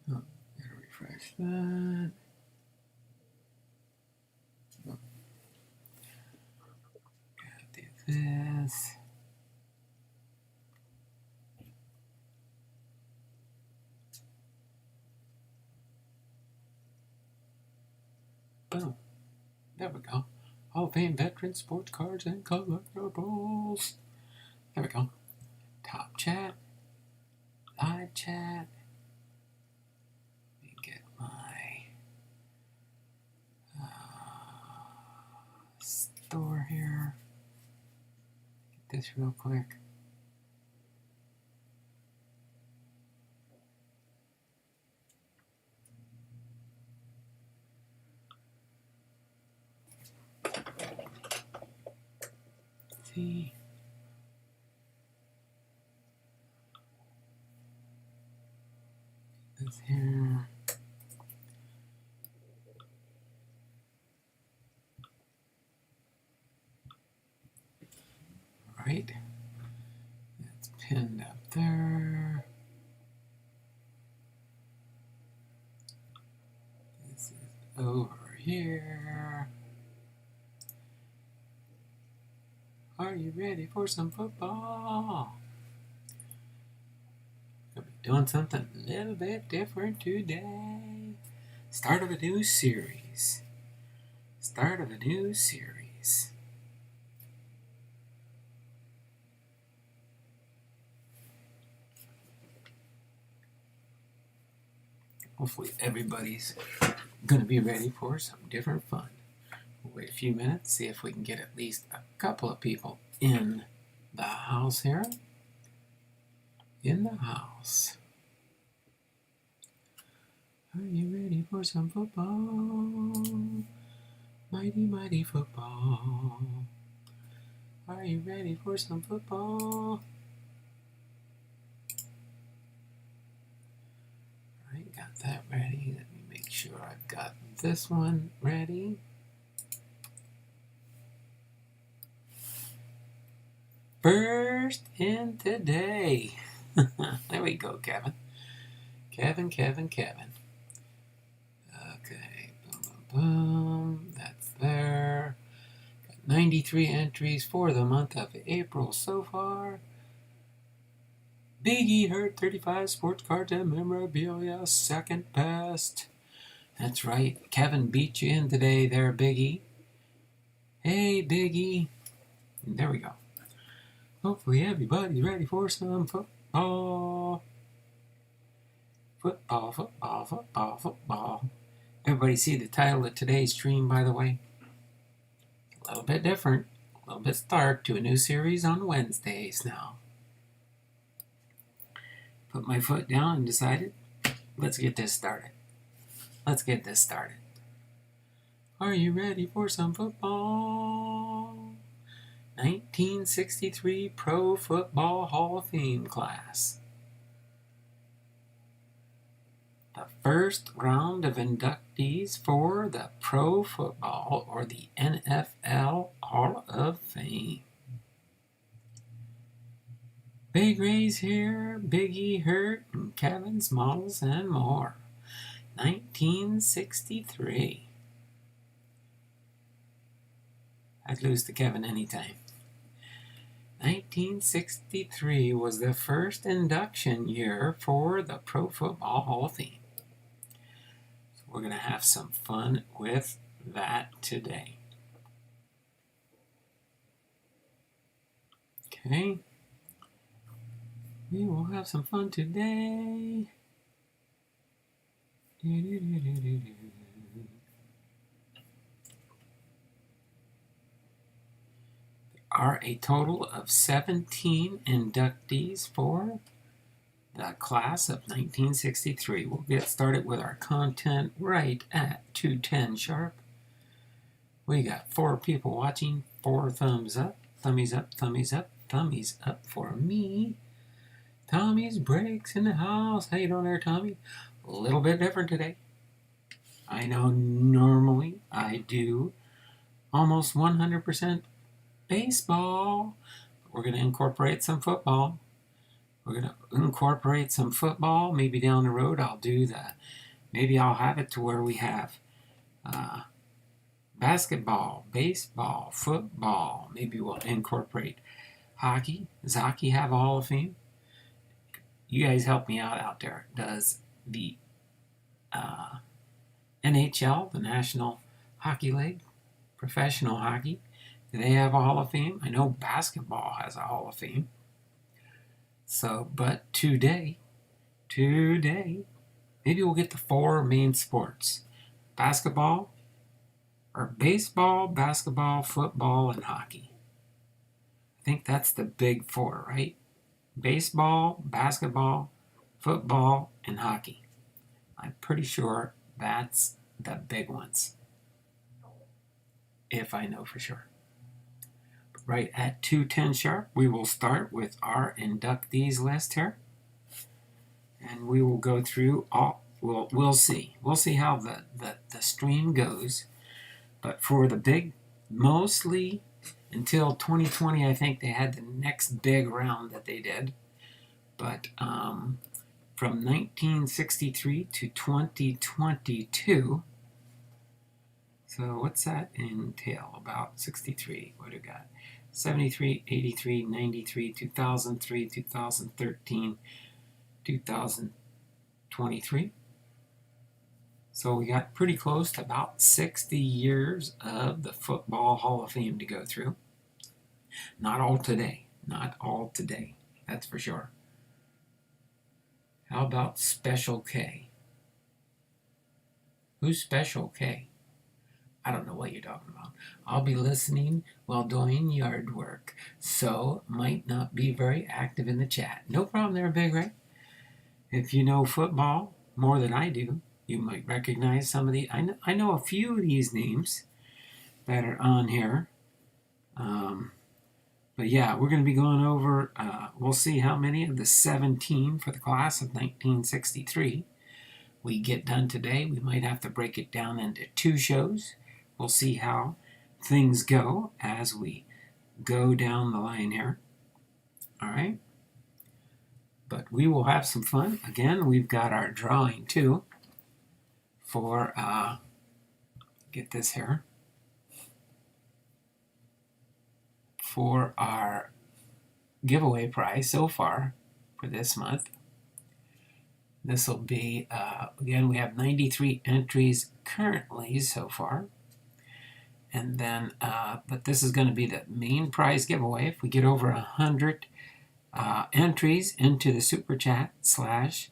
Oh, gotta refresh that. Oh, gotta do this. Boom. There we go. Hall of Fame veterans, sports cards, and collectibles. There we go. Top chat. Live chat. Let me get my store here. Get this real quick. See. This here. Right. That's pinned up there. This is over here. Are you ready for some football? We're doing something a little bit different today. Start of a new series. Start of a new series. Hopefully everybody's going to be ready for some different fun. We'll wait a few minutes, see if we can get at least a couple of people in the house here. In the house. Are you ready for some football? Mighty, mighty football. Are you ready for some football? Alright, got that ready. Let me make sure I've got this one ready. First in today. There we go, Kevin. Kevin. Okay, boom, boom, boom. That's there. Got 93 entries for the month of April so far. Biggie Hurt 35 sports cards and memorabilia, second best. That's right. Kevin beat you in today there, Biggie. Hey, Biggie. There we go. Hopefully everybody's ready for some football. Football. Everybody see the title of today's stream, by the way? A little bit different. A little bit stark to a new series on Wednesdays now. Put my foot down and decided, let's get this started. Are you ready for some football? 1963 Pro Football Hall of Fame class. The first round of inductees for the Pro Football or the NFL Hall of Fame. Big Ray's here, Biggie Hurt, and Kevin's models and more. 1963. I'd lose to Kevin anytime. 1963 was the first induction year for the Pro Football Hall of Fame. So we're going to have some fun with that today. Okay. We will have some fun today. Are a total of 17 inductees for the class of 1963. We'll get started with our content right at 2:10 sharp. We got 4 people watching, 4 thumbs up, thummies up, thummies up, thummies up for me. Tommy's Breaks in the house. How you doing there, Tommy? A little bit different today. I know normally I do almost 100% baseball. We're going to incorporate some football. We're going to incorporate some football. Maybe down the road maybe I'll have it to where we have basketball, baseball, football. Maybe we'll incorporate hockey. Does hockey have a Hall of Fame? You guys help me out there. Does the NHL, the National Hockey League, professional hockey, do they have a Hall of Fame? I know basketball has a Hall of Fame. So, but today, maybe we'll get the 4 main sports. Basketball, or baseball, basketball, football, and hockey. I think that's the big 4, right? Baseball, basketball, football, and hockey. I'm pretty sure that's the big ones, if I know for sure. Right at 2:10 sharp, we will start with our inductees list here. And we will go through all, we'll see. We'll see how the stream goes. But for the big, mostly until 2020, I think they had the next big round that they did. But from 1963 to 2022, so what's that entail? About 63, what do we got? 73, 83, 93, 2003, 2013, 2023. So we got pretty close to about 60 years of the Football Hall of Fame to go through. Not all today. Not all today. That's for sure. How about Special K? Who's Special K? I don't know what you're talking about. I'll be listening while doing yard work, so might not be very active in the chat. No problem there, Big Ray. If you know football more than I do, you might recognize some of the... I know a few of these names that are on here. But yeah, we're going to be going over... we'll see how many of the 17 for the class of 1963 we get done today. We might have to break it down into 2 shows. We'll see how things go as we go down the line here. All right. But we will have some fun. Again, we've got our drawing too for, get this here, for our giveaway prize so far for this month. This will be, again, we have 93 entries currently so far. And then, but this is going to be the main prize giveaway. If we get over 100 entries into the Super Chat / Patreon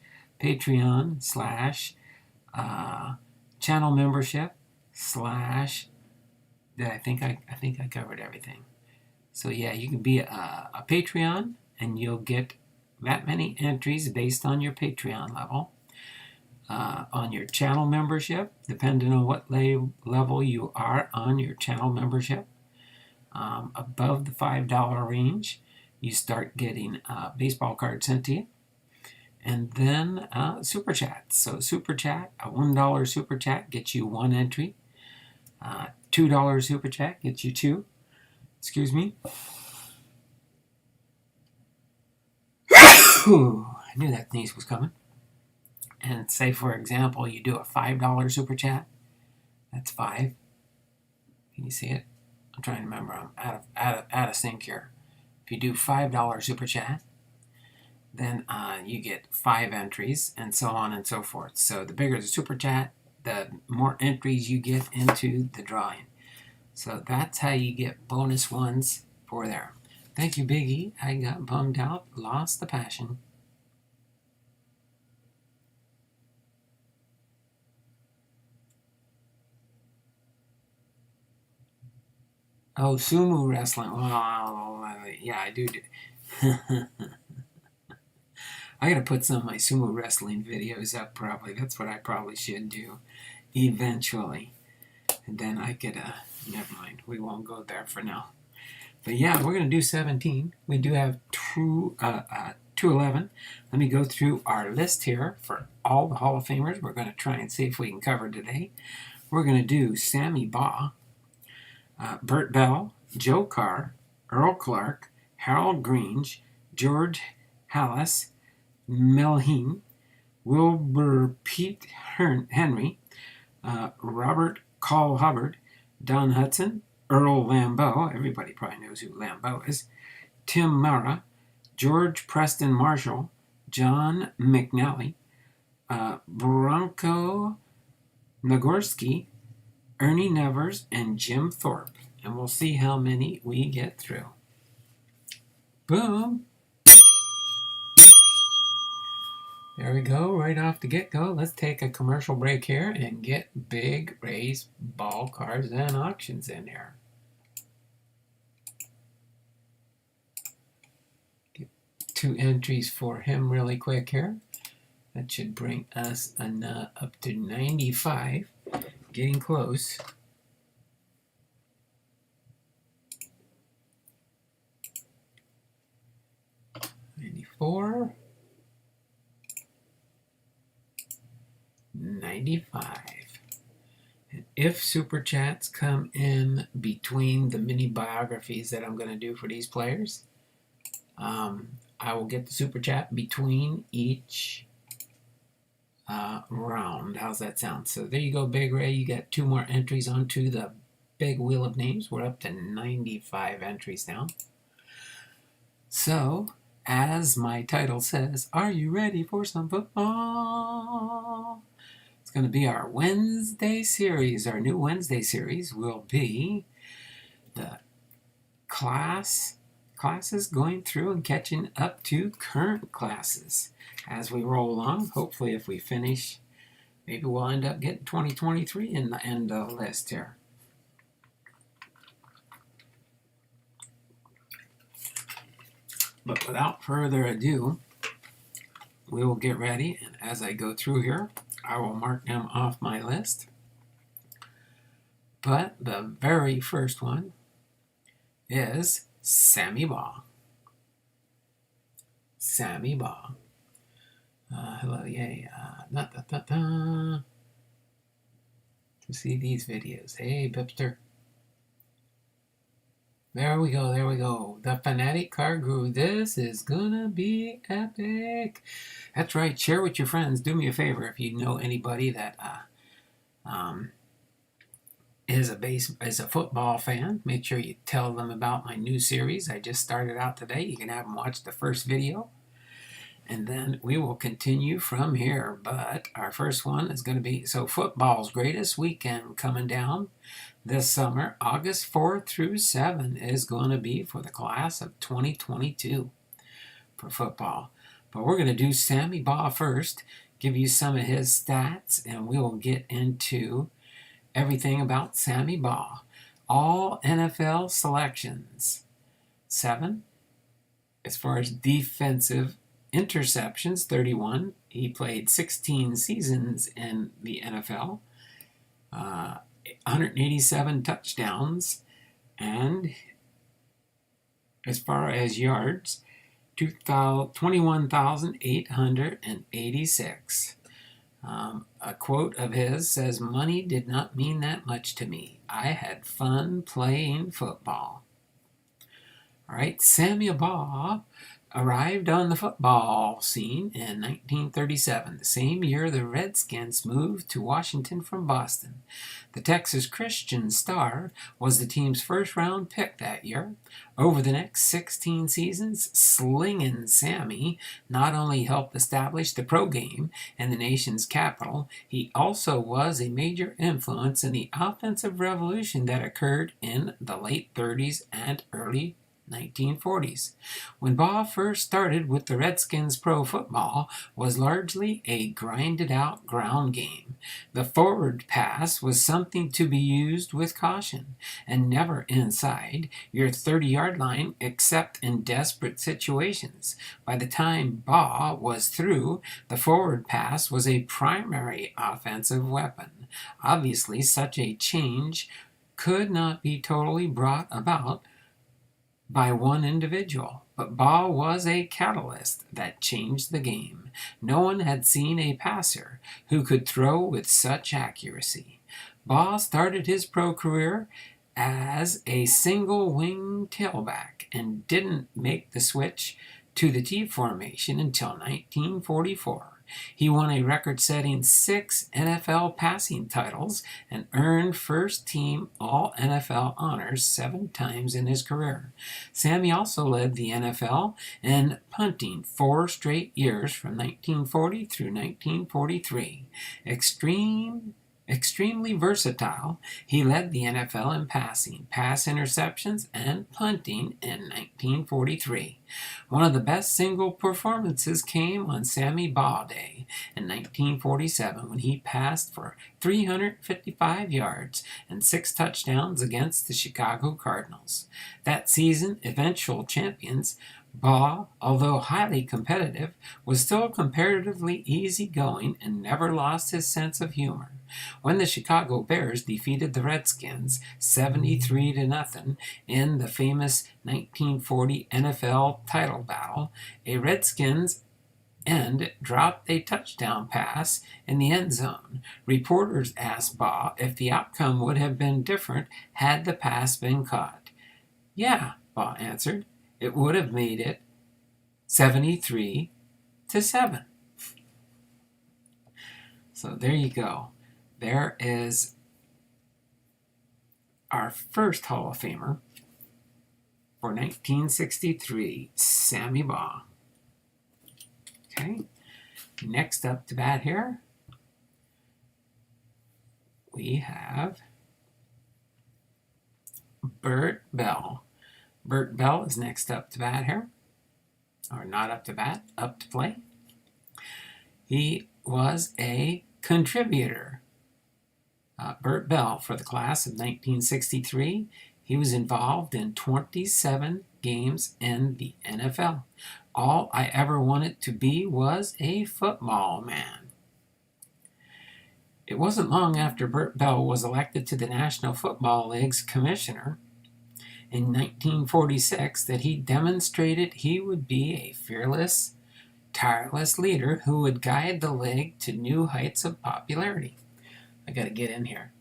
/ channel membership / I think I covered everything. So yeah, you can be a Patreon and you'll get that many entries based on your Patreon level. On your channel membership, depending on what level you are on your channel membership, above the $5 range, you start getting baseball cards sent to you. And then Super Chat. So Super Chat, a $1 Super Chat gets you 1 entry. $2 Super Chat gets you 2. Excuse me. Whew, I knew that sneeze was coming. And say, for example, you do a $5 Super Chat. That's 5. Can you see it? I'm trying to remember. I'm out of sync here. If you do $5 Super Chat, then you get 5 entries, and so on and so forth. So the bigger the Super Chat, the more entries you get into the drawing. So that's how you get bonus ones for there. Thank you, Biggie. I got bummed out, lost the passion. Oh, sumo wrestling. Well, yeah, I do. I gotta put some of my sumo wrestling videos up probably. That's what I probably should do eventually. And then I could, never mind. We won't go there for now. But yeah, we're gonna do 17. We do have 211. Let me go through our list here for all the Hall of Famers. We're gonna try and see if we can cover today. We're gonna do Sammy Baugh, Bert Bell, Joe Carr, Earl Clark, Harold Grange, George Halas, Melheen, Wilbur P Henry, Robert Cal Hubbard, Don Hudson, Earl Lambeau, everybody probably knows who Lambeau is, Tim Mara, George Preston Marshall, John Mcnally, Bronco, Nagurski, Ernie Nevers, and Jim Thorpe. And we'll see how many we get through. Boom! There we go, right off the get-go. Let's take a commercial break here and get big race ball cards and auctions in here. Get 2 entries for him really quick here. That should bring us up to 95. Getting close. $94. 95. And if super chats come in between the mini biographies that I'm going to do for these players, I will get the super chat between each round. How's that sound? So there you go, Big Ray. You got 2 more entries onto the big wheel of names. We're up to 95 entries now. So, as my title says, are you ready for some football? It's going to be our Wednesday series. Our new Wednesday series will be the classes going through and catching up to current classes as we roll along. Hopefully, if we finish, maybe we'll end up getting 2023 in the end of the list here. But without further ado, we will get ready, and as I go through here, I will mark them off my list. But the very first one is Sammy Baugh. Sammy Baugh. Hello, yay. To see these videos. Hey, Bipster. There we go, there we go. The Fanatic Card Guru. This is gonna be epic. That's right, share with your friends. Do me a favor, if you know anybody that is a football fan, make sure you tell them about my new series. I just started out today. You can have them watch the first video, and then we will continue from here. But our first one is going to be, so football's greatest weekend coming down this summer, August 4 through 7 is going to be for the class of 2022 for football. But we're going to do Sammy Baugh first, give you some of his stats, and we will get into everything about Sammy Baugh. All NFL selections. 7. As far as defensive interceptions, 31. He played 16 seasons in the NFL. 187 touchdowns, and as far as yards, 21,886. A quote of his says, "Money did not mean that much to me. I had fun playing football." All right, Sammy Baugh arrived on the football scene in 1937, the same year the Redskins moved to Washington from Boston. The Texas Christian Star was the team's first-round pick that year. Over the next 16 seasons, Slingin' Sammy not only helped establish the pro game in the nation's capital, he also was a major influence in the offensive revolution that occurred in the late 30s and early 1940s. When Baugh first started with the Redskins, pro football was largely a grinded-out ground game. The forward pass was something to be used with caution, and never inside your 30-yard line except in desperate situations. By the time Baugh was through, the forward pass was a primary offensive weapon. Obviously, such a change could not be totally brought about by one individual, but Baugh was a catalyst that changed the game. No one had seen a passer who could throw with such accuracy. Baugh started his pro career as a single-wing tailback and didn't make the switch to the T formation until 1944. He won a record-setting 6 NFL passing titles and earned first-team All-NFL honors 7 times in his career. Sammy also led the NFL in punting 4 straight years from 1940 through 1943. Extremely versatile, he led the NFL in passing, pass interceptions, and punting in 1943. One of the best single performances came on Sammy Baugh Day in 1947 when he passed for 355 yards and 6 touchdowns against the Chicago Cardinals. That season, eventual champions, Baugh, although highly competitive, was still comparatively easygoing and never lost his sense of humor. When the Chicago Bears defeated the Redskins 73-0 in the famous 1940 NFL title battle, a Redskins end dropped a touchdown pass in the end zone. Reporters asked Baugh if the outcome would have been different had the pass been caught. "Yeah," Baugh answered. "It would have made it 73-7. So there you go. There is our first Hall of Famer for 1963, Sammy Baugh. Okay, next up to bat here, we have Bert Bell. Bert Bell is next up to bat here. Or not up to bat, up to play. He was a contributor. Bert Bell, for the class of 1963, he was involved in 27 games in the NFL. All I ever wanted to be was a football man. It wasn't long after Bert Bell was elected to the National Football League's commissioner in 1946 that he demonstrated he would be a fearless, tireless leader who would guide the league to new heights of popularity. I gotta get in here.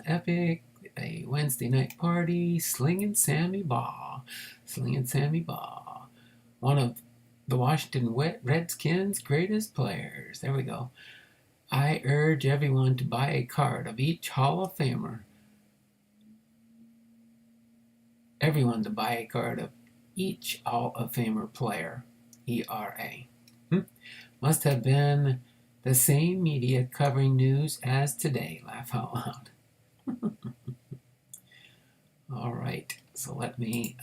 Epic, a Wednesday night party, Slingin' Sammy Baugh. Slingin' Sammy Baugh. One of the Washington Redskins' greatest players. There we go. I urge everyone to buy a card of each Hall of Famer. Everyone to buy a card of each Hall of Famer player. ERA. Must have been the same media covering news as today. Laugh out loud. All right, so let me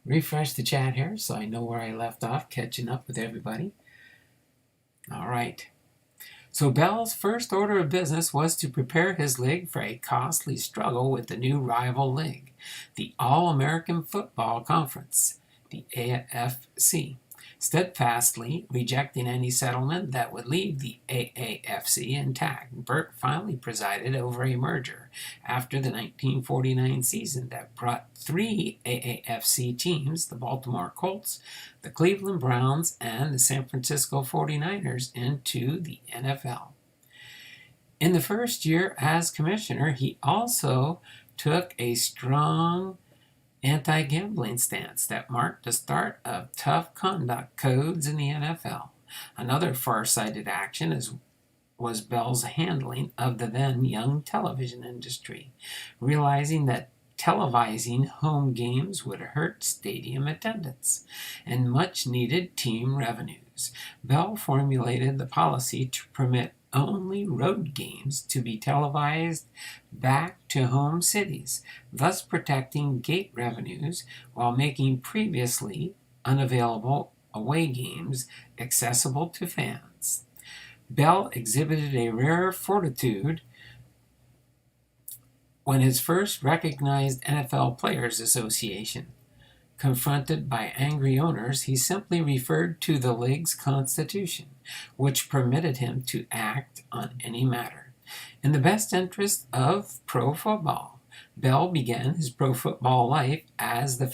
refresh the chat here so I know where I left off, catching up with everybody. All right. So Bell's first order of business was to prepare his league for a costly struggle with the new rival league, the All-American Football Conference, the AFC, steadfastly rejecting any settlement that would leave the AAFC intact. Bert finally presided over a merger after the 1949 season that brought 3 AAFC teams, the Baltimore Colts, the Cleveland Browns, and the San Francisco 49ers, into the NFL. In the first year as commissioner, he also took a strong anti-gambling stance that marked the start of tough conduct codes in the NFL. Another far-sighted action was Bell's handling of the then young television industry, realizing that televising home games would hurt stadium attendance and much-needed team revenues. Bell formulated the policy to permit only road games to be televised back to home cities, thus protecting gate revenues while making previously unavailable away games accessible to fans. Bell exhibited a rare fortitude when his first recognized NFL Players Association. Confronted by angry owners, he simply referred to the league's constitution, which permitted him to act on any matter. In the best interest of pro football, Bell began his pro football life as the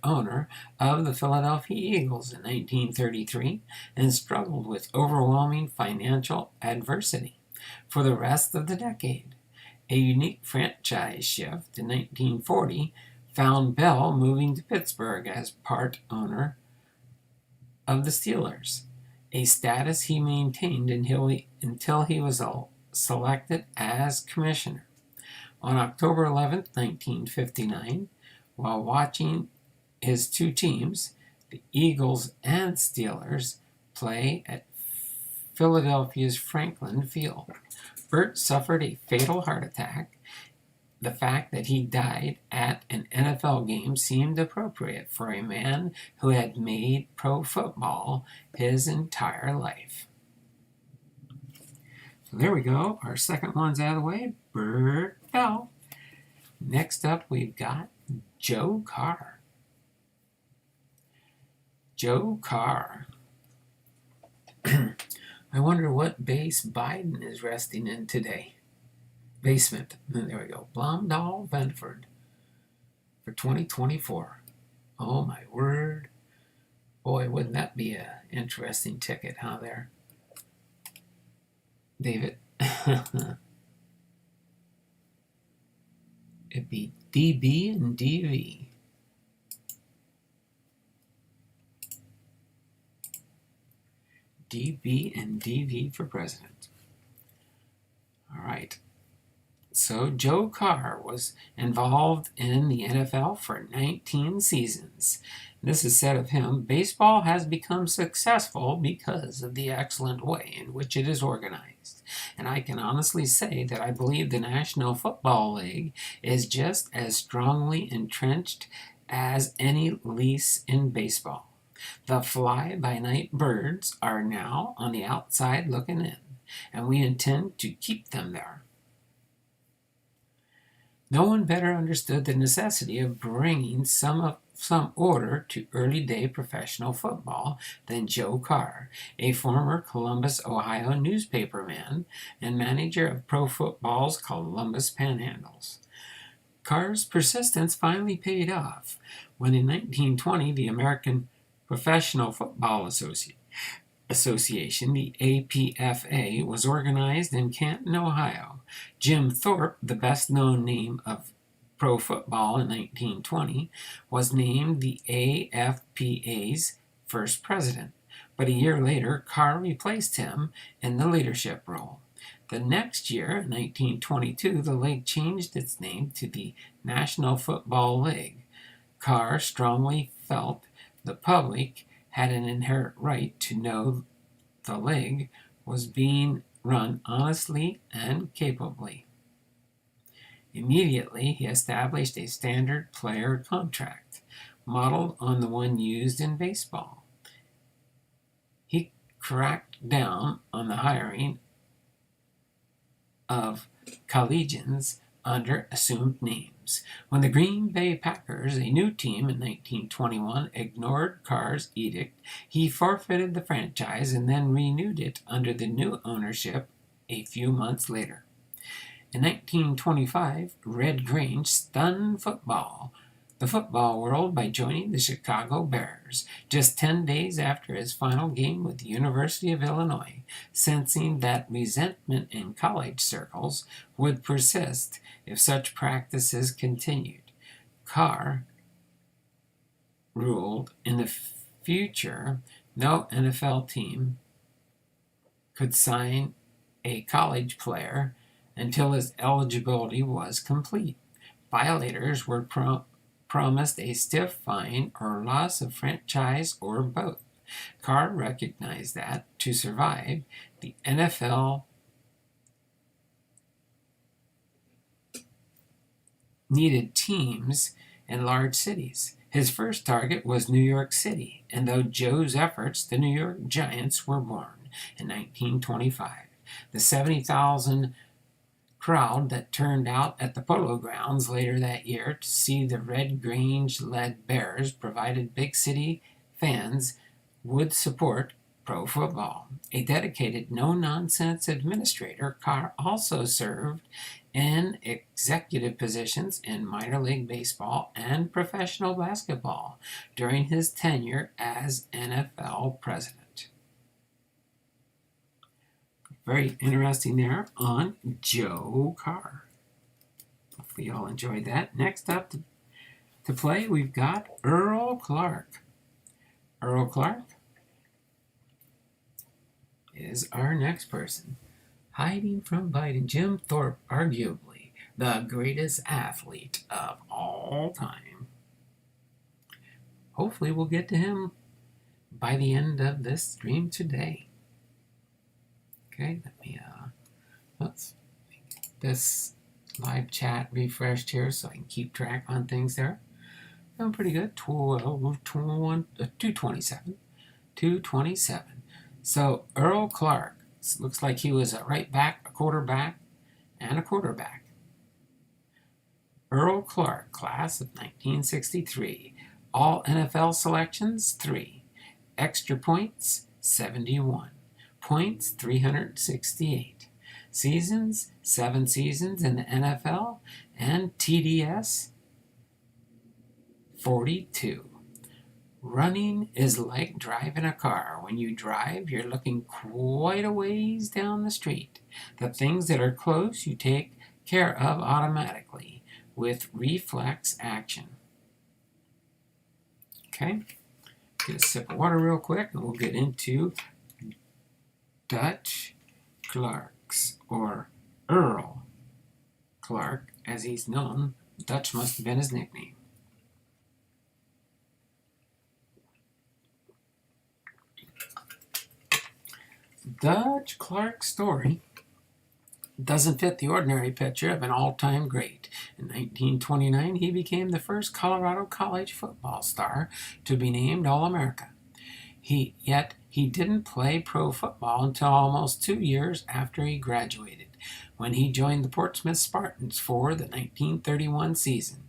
owner of the Philadelphia Eagles in 1933 and struggled with overwhelming financial adversity for the rest of the decade. A unique franchise shift in 1940 found Bell moving to Pittsburgh as part owner of the Steelers, a status he maintained until he was selected as commissioner. On October 11, 1959, while watching his two teams, the Eagles and Steelers, play at Philadelphia's Franklin Field, Bert suffered a fatal heart attack. The fact that he died at an NFL game seemed appropriate for a man who had made pro football his entire life. So there we go. Our second one's out of the way. Bert Bell. Next up, we've got Joe Carr. Joe Carr. I wonder what base Biden is resting in today. Basement. There we go. Blomdahl, Venford for 2024. Oh my word. Boy, wouldn't that be an interesting ticket, huh, there? David. It'd be DB and DV. DB and DV for president. All right. So Joe Carr was involved in the NFL for 19 seasons. This is said of him, baseball has become successful because of the excellent way in which it is organized. And I can honestly say that I believe the National Football League is just as strongly entrenched as any lease in baseball. The fly-by-night birds are now on the outside looking in, and we intend to keep them there. No one better understood the necessity of bringing some order to early-day professional football than Joe Carr, a former Columbus, Ohio newspaperman and manager of pro football's Columbus Panhandles. Carr's persistence finally paid off when in 1920 the American Professional Football Association, the APFA, was organized in Canton, Ohio. Jim Thorpe, the best-known name of pro football in 1920, was named the AFPA's first president, but a year later, Carr replaced him in the leadership role. The next year, in 1922, the league changed its name to the National Football League. Carr strongly felt the public had an inherent right to know the league was being run honestly and capably. Immediately, he established a standard player contract, modeled on the one used in baseball. He cracked down on the hiring of collegians under assumed names. When the Green Bay Packers, a new team in 1921, ignored Carr's edict, he forfeited the franchise and then renewed it under the new ownership a few months later. In 1925, Red Grange stunned the football world by joining the Chicago Bears just 10 days after his final game with the University of Illinois, sensing that resentment in college circles would persist if such practices continued. Carr ruled in the future no NFL team could sign a college player until his eligibility was complete. Violators were promised a stiff fine or loss of franchise or both. Carr recognized that, to survive, the NFL needed teams in large cities. His first target was New York City, and through Joe's efforts, the New York Giants were born in 1925. The 70,000 crowd that turned out at the Polo Grounds later that year to see the Red Grange-led Bears provided big city fans would support pro football. A dedicated, no-nonsense administrator, Carr also served in executive positions in minor league baseball and professional basketball during his tenure as NFL president. Very interesting there on Joe Carr. Hopefully you all enjoyed that. Next up, To play, we've got Earl Clark. Earl Clark is our next person. Hiding from biting, Jim Thorpe, arguably the greatest athlete of all time. Hopefully we'll get to him by the end of this stream today. Okay, let me let's get this live chat refreshed here so I can keep track on things there. Doing pretty good. 227. 227. So Earl Clark, looks like he was a right back, a quarterback, and a quarterback. Earl Clark, class of 1963. All NFL selections, 3. Extra points, 71. Points, 368. Seasons, 7 seasons in the NFL, and TDS, 42. Running is like driving a car. When you drive, you're looking quite a ways down the street. The things that are close, you take care of automatically with reflex action. Okay, get a sip of water real quick, and we'll get into Dutch Clarks, or Earl Clark, as he's known. Dutch must have been his nickname. Dutch Clark's story doesn't fit the ordinary picture of an all-time great. In 1929, he became the first Colorado college football star to be named All-America. Yet he didn't play pro football until almost 2 years after he graduated, when he joined the Portsmouth Spartans for the 1931 season.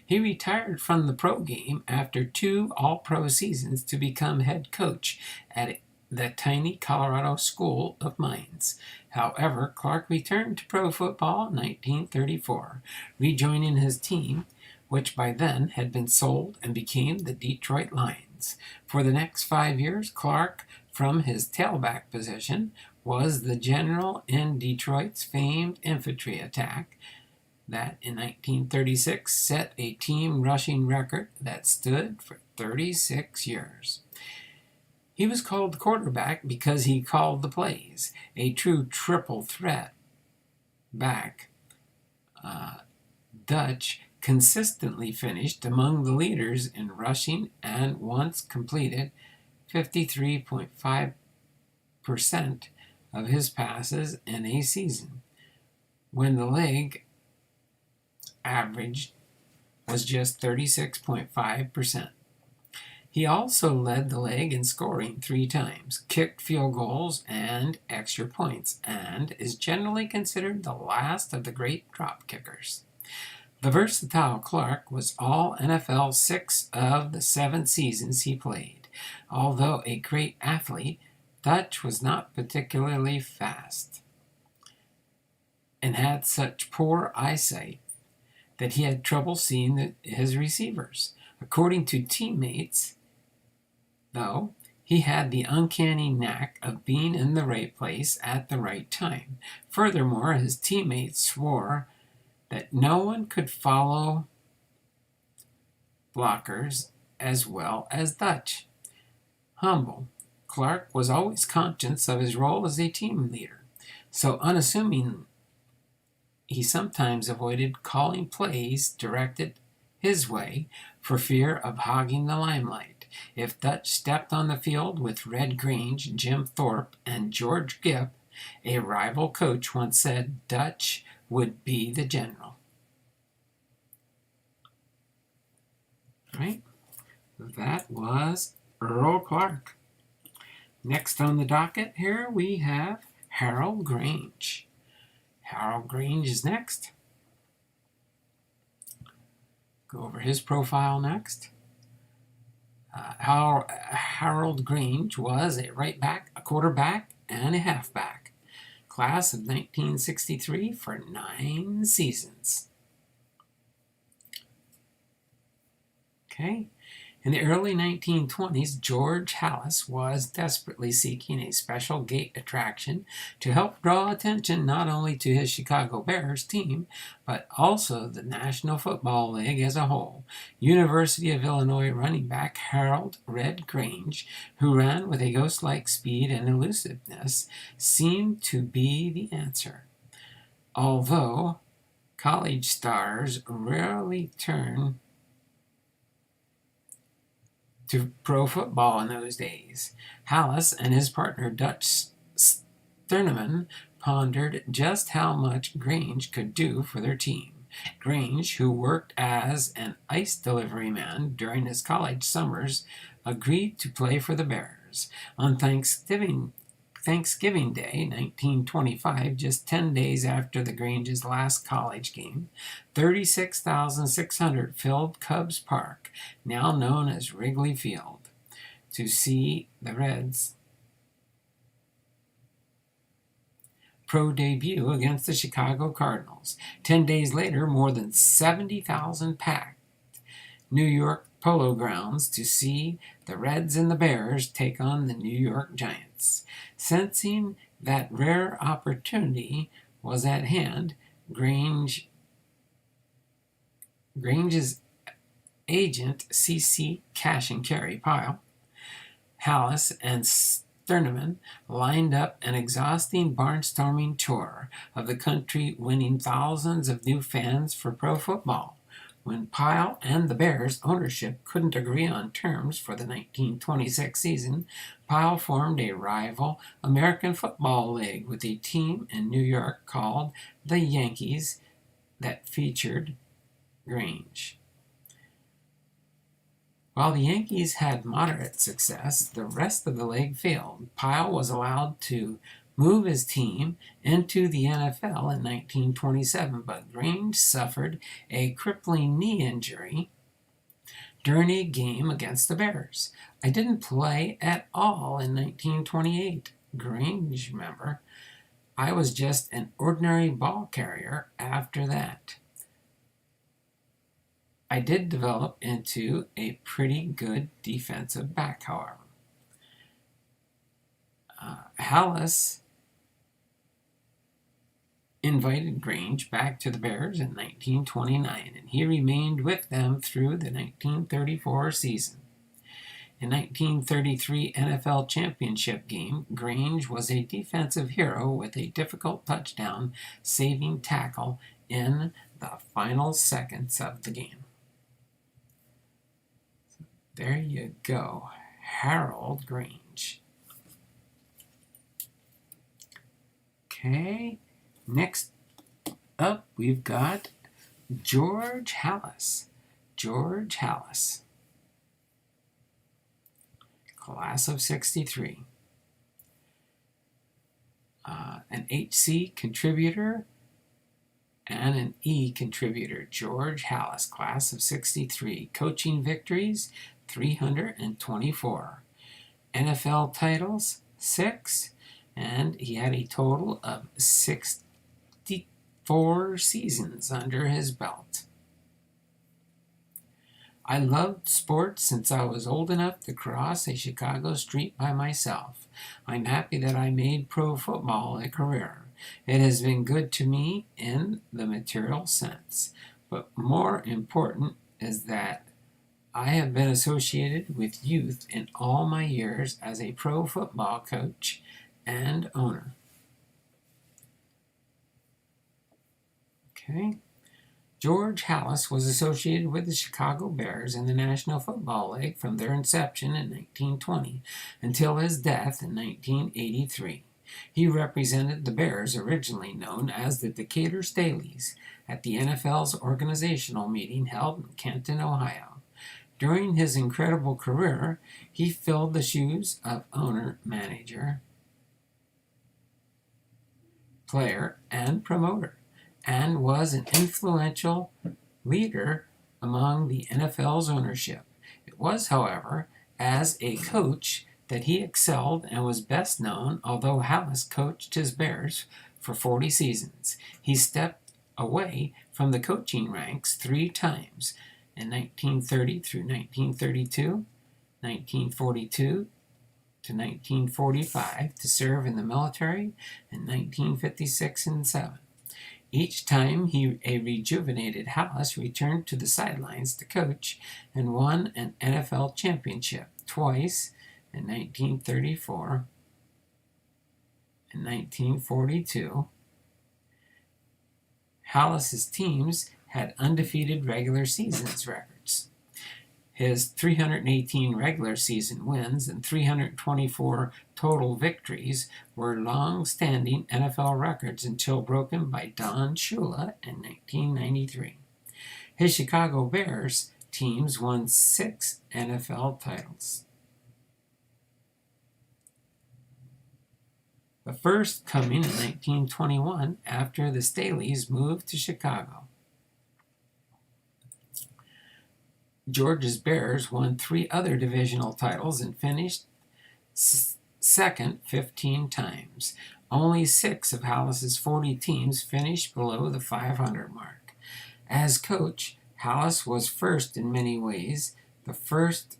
He retired from the pro game after 2 all-pro seasons to become head coach at the tiny Colorado School of Mines. However, Clark returned to pro football in 1934, rejoining his team, which by then had been sold and became the Detroit Lions. For the next 5 years, Clark, from his tailback position, was the general in Detroit's famed infantry attack that in 1936 set a team rushing record that stood for 36 years. He was called the quarterback because he called the plays, a true triple threat back. Dutch consistently finished among the leaders in rushing and once completed 53.5% of his passes in a season, when the league average was just 36.5%. He also led the league in scoring 3 times, kicked field goals and extra points, and is generally considered the last of the great drop kickers. The versatile Clark was all NFL 6 of the 7 seasons he played. Although a great athlete, Dutch was not particularly fast and had such poor eyesight that he had trouble seeing his receivers. According to teammates, though, he had the uncanny knack of being in the right place at the right time. Furthermore, his teammates swore that no one could follow blockers as well as Dutch. Humble, Clark was always conscious of his role as a team leader, so unassuming he sometimes avoided calling plays directed his way for fear of hogging the limelight. If Dutch stepped on the field with Red Grange, Jim Thorpe, and George Gipp, a rival coach once said Dutch would be the general. Right? That was Earl Clark. Next on the docket here we have Harold Grange. Harold Grange is next. Go over his profile next. Harold Grange was a right back, a quarterback, and a halfback. Class of 1963 for 9 seasons. Okay. In the early 1920s, George Hallas was desperately seeking a special gate attraction to help draw attention not only to his Chicago Bears team, but also the National Football League as a whole. University of Illinois running back Harold Red Grange, who ran with a ghost-like speed and elusiveness, seemed to be the answer. Although college stars rarely turn to pro football in those days, Hallas and his partner Dutch Sterneman pondered just how much Grange could do for their team. Grange, who worked as an ice delivery man during his college summers, agreed to play for the Bears. On Thanksgiving Day, 1925, just 10 days after the Grange's last college game, 36,600 filled Cubs Park, now known as Wrigley Field, to see the Reds' pro debut against the Chicago Cardinals. 10 days later, more than 70,000 packed New York Polo Grounds to see the Reds and the Bears take on the New York Giants. Sensing that rare opportunity was at hand, Grange's agent, C.C. Cash and Carry Pyle, Hallas, and Sterneman lined up an exhausting barnstorming tour of the country, winning thousands of new fans for pro football. When Pyle and the Bears' ownership couldn't agree on terms for the 1926 season, Pyle formed a rival American Football League with a team in New York called the Yankees that featured Grange. While the Yankees had moderate success, the rest of the league failed. Pyle was allowed to move his team into the NFL in 1927, but Grange suffered a crippling knee injury during a game against the Bears. "I didn't play at all in 1928, Grange remember. "I was just an ordinary ball carrier after that. I did develop into a pretty good defensive back, however." Hallas invited Grange back to the Bears in 1929, and he remained with them through the 1934 season. In 1933 NFL championship game, Grange was a defensive hero with a difficult touchdown-saving tackle in the final seconds of the game. There you go, Harold Grange. Okay, next up we've got George Hallas. George Hallas, class of 63. An HC contributor and an E contributor. George Hallas, class of 63. Coaching victories, 324. NFL titles, 6. And he had a total of 64 seasons under his belt. "I loved sports since I was old enough to cross a Chicago street by myself. I'm happy that I made pro football a career. It has been good to me in the material sense, but more important is that I have been associated with youth in all my years as a pro football coach and owner." Okay. George Hallas was associated with the Chicago Bears in the National Football League from their inception in 1920 until his death in 1983. He represented the Bears, originally known as the Decatur Staleys, at the NFL's organizational meeting held in Canton, Ohio. During his incredible career, he filled the shoes of owner, manager, player, and promoter, and was an influential leader among the NFL's ownership. It was, however, as a coach that he excelled and was best known. Although Hallas coached his Bears for 40 seasons, he stepped away from the coaching ranks 3 times. in 1930 through 1932, 1942 to 1945 to serve in the military in 1956 and 7. Each time a rejuvenated Hallas returned to the sidelines to coach and won an NFL championship twice in 1934 and 1942. Hallas's teams had undefeated regular seasons records. His 318 regular season wins and 324 total victories were long-standing NFL records until broken by Don Shula in 1993. His Chicago Bears teams won 6 NFL titles. The first coming in 1921 after the Staleys moved to Chicago. Georgia's Bears won 3 other divisional titles and finished second 15 times. Only 6 of Hallas's 40 teams finished below the 500 mark. As coach, Hallas was first in many ways, the first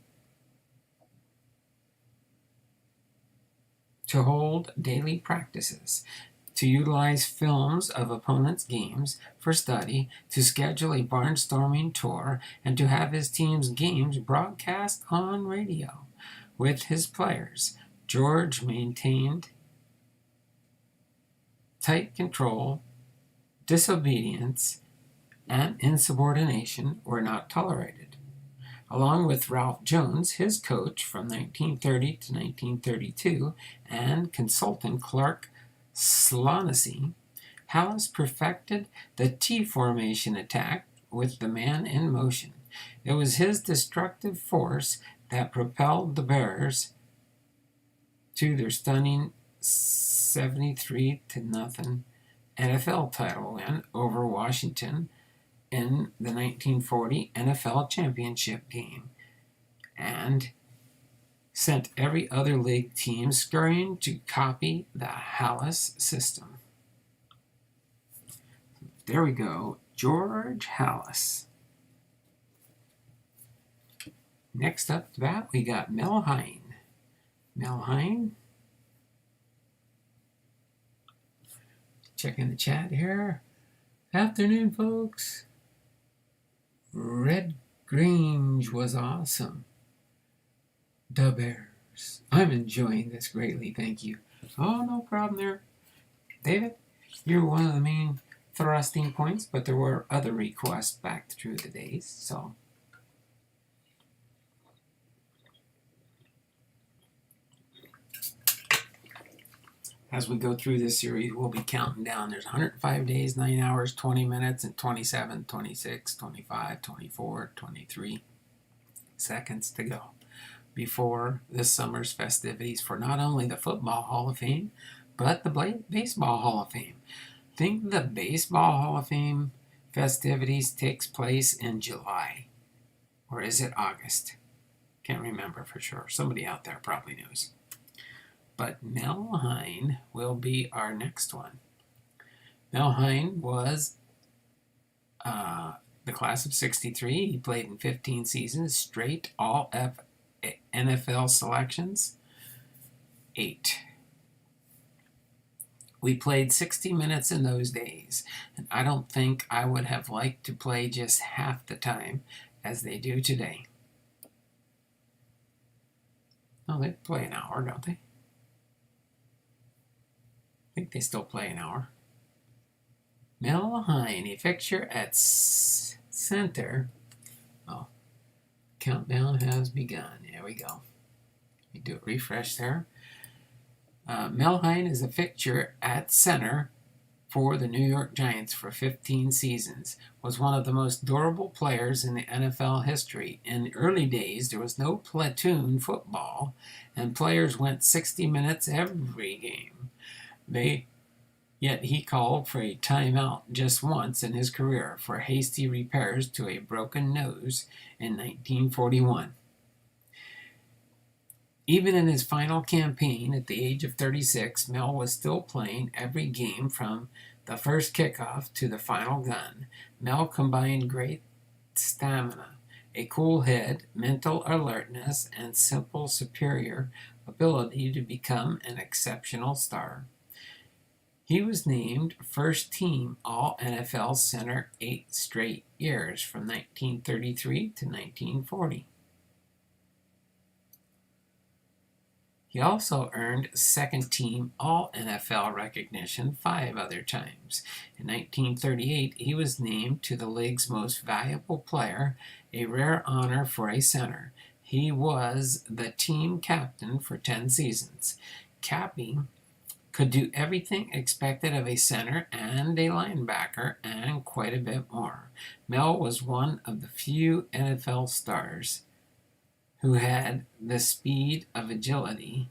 to hold daily practices, to utilize films of opponents' games for study, to schedule a barnstorming tour, and to have his team's games broadcast on radio. With his players, George maintained tight control, disobedience, and insubordination were not tolerated. Along with Ralph Jones, his coach from 1930 to 1932, and consultant Clark Slonnacy, Hallas perfected the T-formation attack with the man in motion. It was his destructive force that propelled the Bears to their stunning 73-0 NFL title win over Washington in the 1940 NFL championship game, and sent every other league team scurrying to copy the Hallas system. There we go, George Hallas. Next up to bat, we got Mel Hine. Mel Hine. Checking the chat here. Afternoon, folks. Red Grange was awesome. The Bears. I'm enjoying this greatly, thank you. Oh, no problem there. David, you're one of the main thrusting points, but there were other requests back through the days, so. As we go through this series, we'll be counting down. There's 105 days, 9 hours, 20 minutes, and 27, 26, 25, 24, 23 seconds to go before this summer's festivities for not only the Football Hall of Fame, but the Baseball Hall of Fame. I think the Baseball Hall of Fame festivities takes place in July. Or is it August? Can't remember for sure. Somebody out there probably knows. But Mel Hine will be our next one. Mel Hine was the class of 63. He played in 15 seasons, straight all NFL selections, 8. We played 60 minutes in those days, and I don't think I would have liked to play just half the time as they do today. No, they play an hour, don't they? I think they still play an hour. Mel Hine, a fixture at center. Oh, countdown has begun. There we go. Let me do a refresh there. Mel Hine is a fixture at center for the New York Giants for 15 seasons. Was one of the most durable players in the NFL history. In the early days, there was no platoon football, and players went 60 minutes every game. Yet he called for a timeout just once in his career for hasty repairs to a broken nose in 1941. Even in his final campaign at the age of 36, Mel was still playing every game from the first kickoff to the final gun. Mel combined great stamina a cool head, mental alertness, and simple superior ability to become an exceptional star. He was named first team All-NFL center 8 straight years from 1933 to 1940. He also earned second-team All-NFL recognition 5 other times. In 1938, he was named to the league's most valuable player, a rare honor for a center. He was the team captain for 10 seasons. Cappy could do everything expected of a center and a linebacker, and quite a bit more. Mel was one of the few NFL stars who had the speed of agility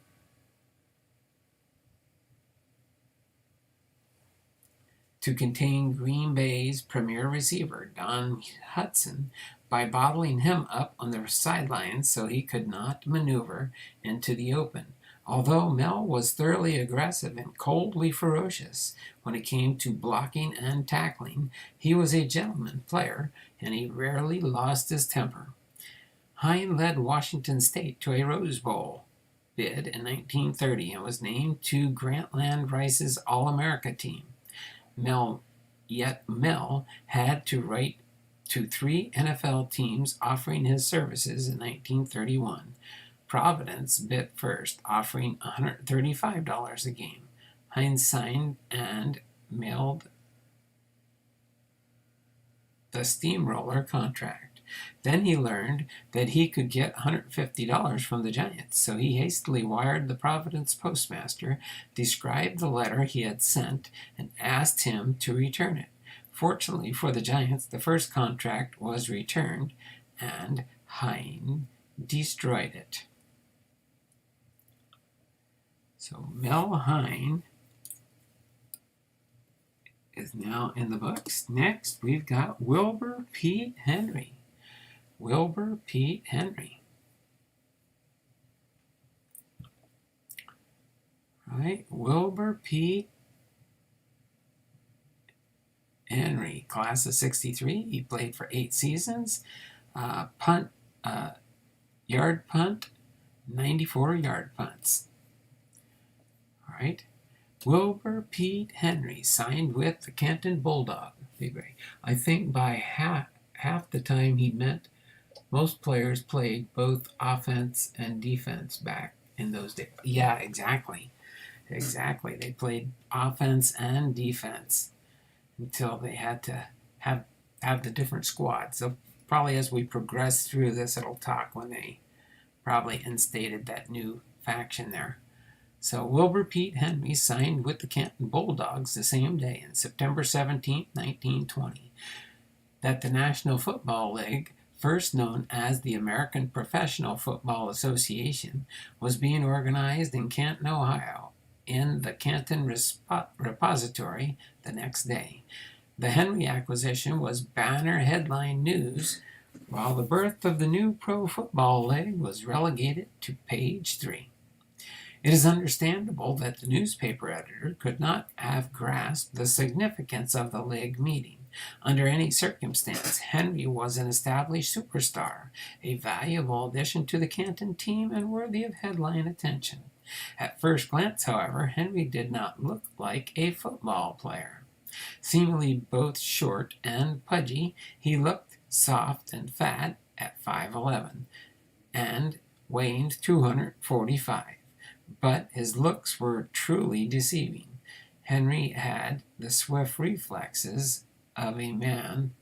to contain Green Bay's premier receiver, Don Hudson, by bottling him up on the sidelines so he could not maneuver into the open. Although Mel was thoroughly aggressive and coldly ferocious when it came to blocking and tackling, he was a gentleman player, and he rarely lost his temper. Hine led Washington State to a Rose Bowl bid in 1930 and was named to Grantland Rice's All-America team. Mel had to write to 3 NFL teams offering his services in 1931. Providence bid first, offering $135 a game. Hines signed and mailed the steamroller contract. Then he learned that he could get $150 from the Giants, so he hastily wired the Providence postmaster, described the letter he had sent, and asked him to return it. Fortunately for the Giants, the first contract was returned, and Hine destroyed it. So Mel Hine is now in the books. Next, we've got Wilbur P Henry. Wilbur P Henry. Right, Wilbur P Henry, class of 63. He played for 8 seasons. Yard punt, 94 yard punts. All right. Wilbur P Henry signed with the Canton Bulldog. I think by half the time he meant most players played both offense and defense back in those days. Yeah, exactly. They played offense and defense until they had to have the different squads. So probably as we progress through this, it'll talk when they probably instated that new faction there. So Wilbur P Henry signed with the Canton Bulldogs the same day, on September 17, 1920, that the National Football League, first known as the American Professional Football Association, was being organized in Canton, Ohio, in the Canton Repository the next day. The Henry acquisition was banner headline news, while the birth of the new Pro Football League was relegated to page 3. It is understandable that the newspaper editor could not have grasped the significance of the league meeting. Under any circumstance, Henry was an established superstar, a valuable addition to the Canton team and worthy of headline attention. At first glance, however, Henry did not look like a football player. Seemingly both short and pudgy, he looked soft and fat at 5'11", and weighing 245. But his looks were truly deceiving. Henry had the swift reflexes of a man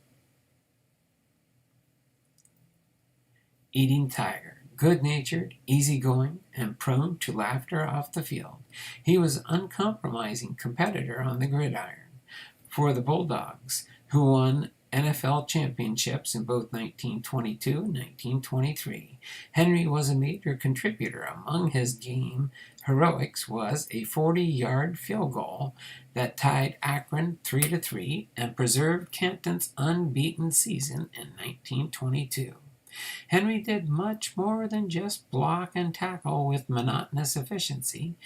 eating tiger, good-natured, easygoing, and prone to laughter off the field. He was an uncompromising competitor on the gridiron. For the Bulldogs, who won NFL championships in both 1922 and 1923. Henry was a major contributor. Among his game heroics was a 40-yard field goal that tied Akron 3-3 and preserved Canton's unbeaten season in 1922. Henry did much more than just block and tackle with monotonous efficiency.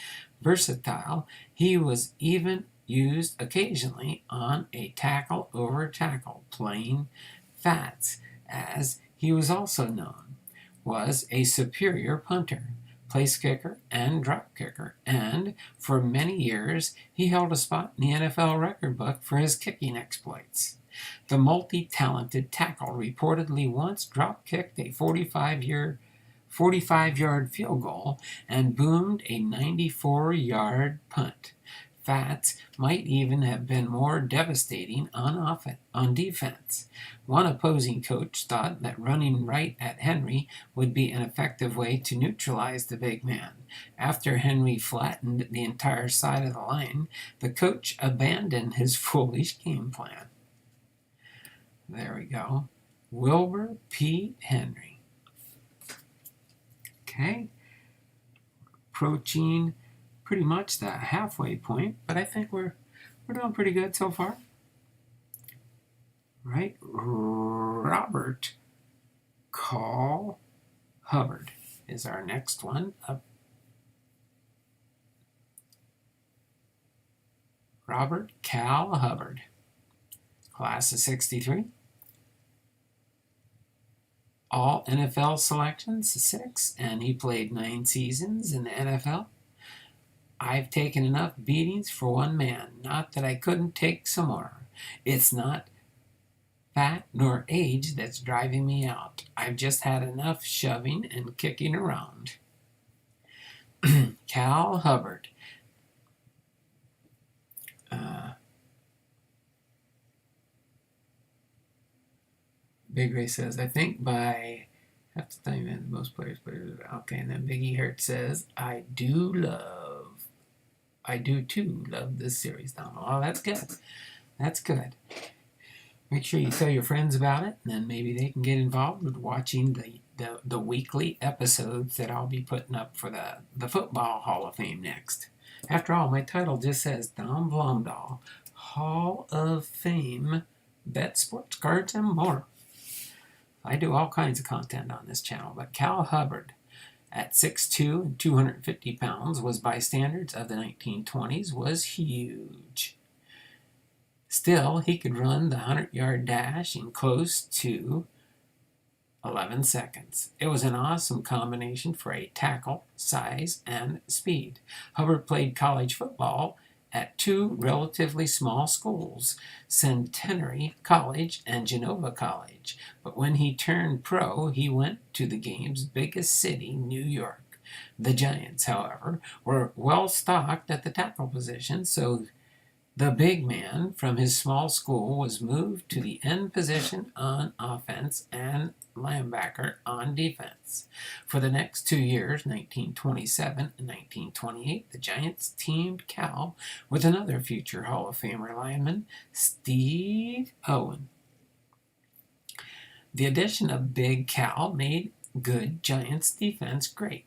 Versatile, he was even used occasionally on a tackle-over-tackle, playing fats, as He was also known was a superior punter, place kicker, and drop kicker, and for many years he held a spot in the NFL record book for his kicking exploits. The multi-talented tackle reportedly once drop-kicked a 45-yard field goal and boomed a 94-yard punt. Facts might even have been more devastating on defense. One opposing coach thought that running right at Henry would be an effective way to neutralize the big man. After Henry flattened the entire side of the line, the coach abandoned his foolish game plan. There we go. Wilbur P Henry. Okay. Approaching pretty much the halfway point, but I think we're doing pretty good so far. Right? Robert Cal Hubbard is our next one up. Robert Cal Hubbard, class of 63. All NFL selections, 6, and he played 9 seasons in the NFL. I've taken enough beatings for one man, not that I couldn't take some more. It's not fat nor age that's driving me out. I've just had enough shoving and kicking around. Cal Hubbard. Big Ray says, I think by half the time most players play. Okay, and then Biggie Hurt says, I do too love this series, Donald. Oh, that's good. That's good. Make sure you tell your friends about it, and then maybe they can get involved with watching the weekly episodes that I'll be putting up for the Football Hall of Fame next. After all, my title just says Don Blomdahl, Hall of Fame, Bet, Sports Cards, and more. I do all kinds of content on this channel, but Cal Hubbard, at 6'2" and 250 pounds, was by standards of the 1920s, was huge. Still, he could run the 100-yard dash in close to 11 seconds. It was an awesome combination for a tackle, size, and speed. Hubbard played college football at 2 relatively small schools, Centenary College and Genova College. But when he turned pro, he went to the game's biggest city, New York. The Giants, however, were well stocked at the tackle position, so the big man from his small school was moved to the end position on offense and linebacker on defense. For the next 2 years, 1927 and 1928, the Giants teamed Cal with another future Hall of Famer lineman, Steve Owen. The addition of Big Cal made good Giants defense great.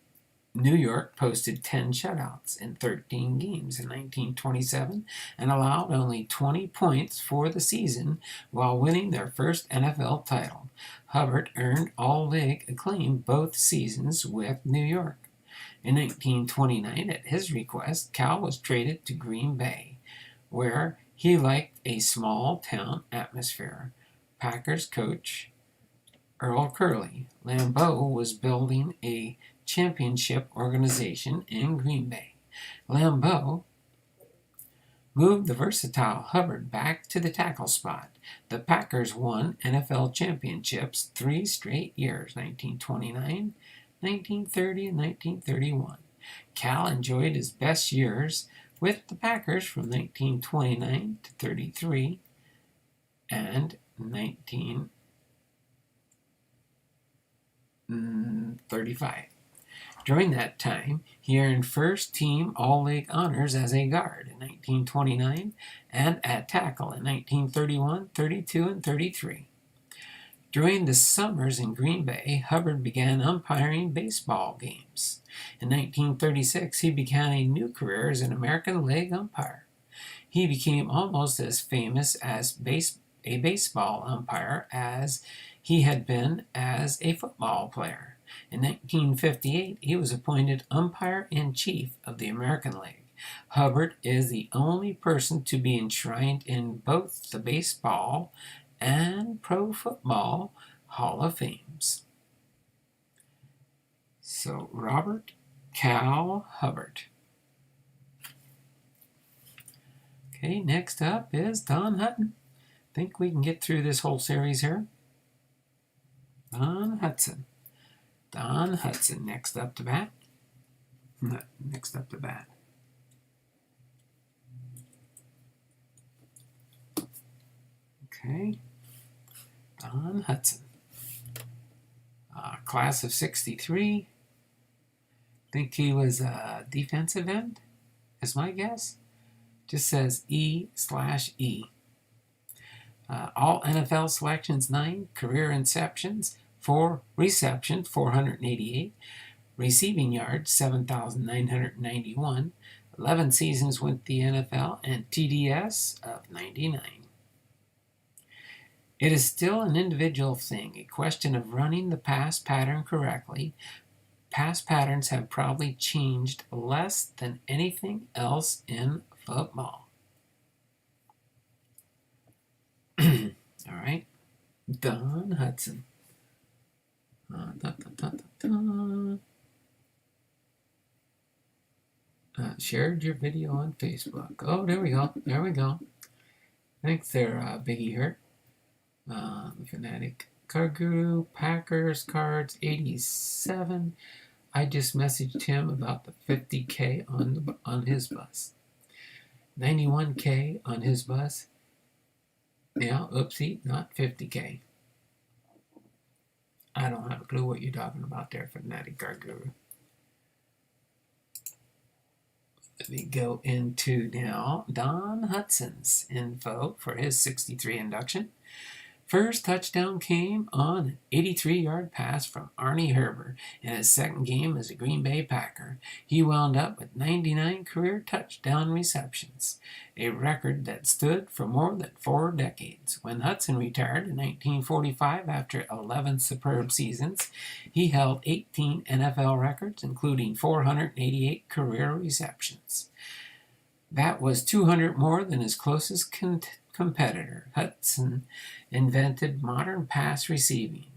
New York posted 10 shutouts in 13 games in 1927 and allowed only 20 points for the season while winning their first NFL title. Hubbard earned All-League acclaim both seasons with New York. In 1929, at his request, Cal was traded to Green Bay, where he liked a small-town atmosphere. Packers coach Earl Lambeau was building a championship organization in Green Bay. Lambeau moved the versatile Hubbard back to the tackle spot. The Packers won NFL championships 3 straight years, 1929, 1930, and 1931. Cal enjoyed his best years with the Packers from 1929 to 33 and 1935. During that time, he earned first-team All-League honors as a guard in 1929 and at tackle in 1931, 32, and 33. During the summers in Green Bay, Hubbard began umpiring baseball games. In 1936, he began a new career as an American League umpire. He became almost as famous as a baseball umpire as he had been as a football player. In 1958, he was appointed umpire-in-chief of the American League. Hubbard is the only person to be enshrined in both the baseball and pro football Hall of Fames. So, Robert Cal Hubbard. Okay, next up is Don Hutton. Think we can get through this whole series here. Don Hudson. Don Hudson, next up to bat. Next up to bat. Okay, Don Hudson. Class of 63. Think he was a defensive end, is my guess. Just says E/E. All NFL selections 9, career interceptions 4, receptions 488, receiving yards 7,991, 11 seasons with the NFL, and TDS of 99. It is still an individual thing, a question of running the pass pattern correctly. Pass patterns have probably changed less than anything else in football. All right, Don Hudson. Shared your video on Facebook. Oh, there we go. There we go. Thanks there, Biggie Hurt. Fanatic Car Guru, Packers cards 87. I just messaged him about the 50K on his bus. 91K on his bus. Yeah, oopsie, not 50K. I don't have a clue what you're talking about there, Fanatic Car Guru. Let me go into now Don Hudson's info for his 63 induction. First touchdown came on an 83-yard pass from Ernie Nevers in his second game as a Green Bay Packer. He wound up with 99 career touchdown receptions, a record that stood for more than 4 decades. When Hudson retired in 1945 after 11 superb seasons, he held 18 NFL records, including 488 career receptions. That was 200 more than his closest competitor. Hudson invented modern pass receiving.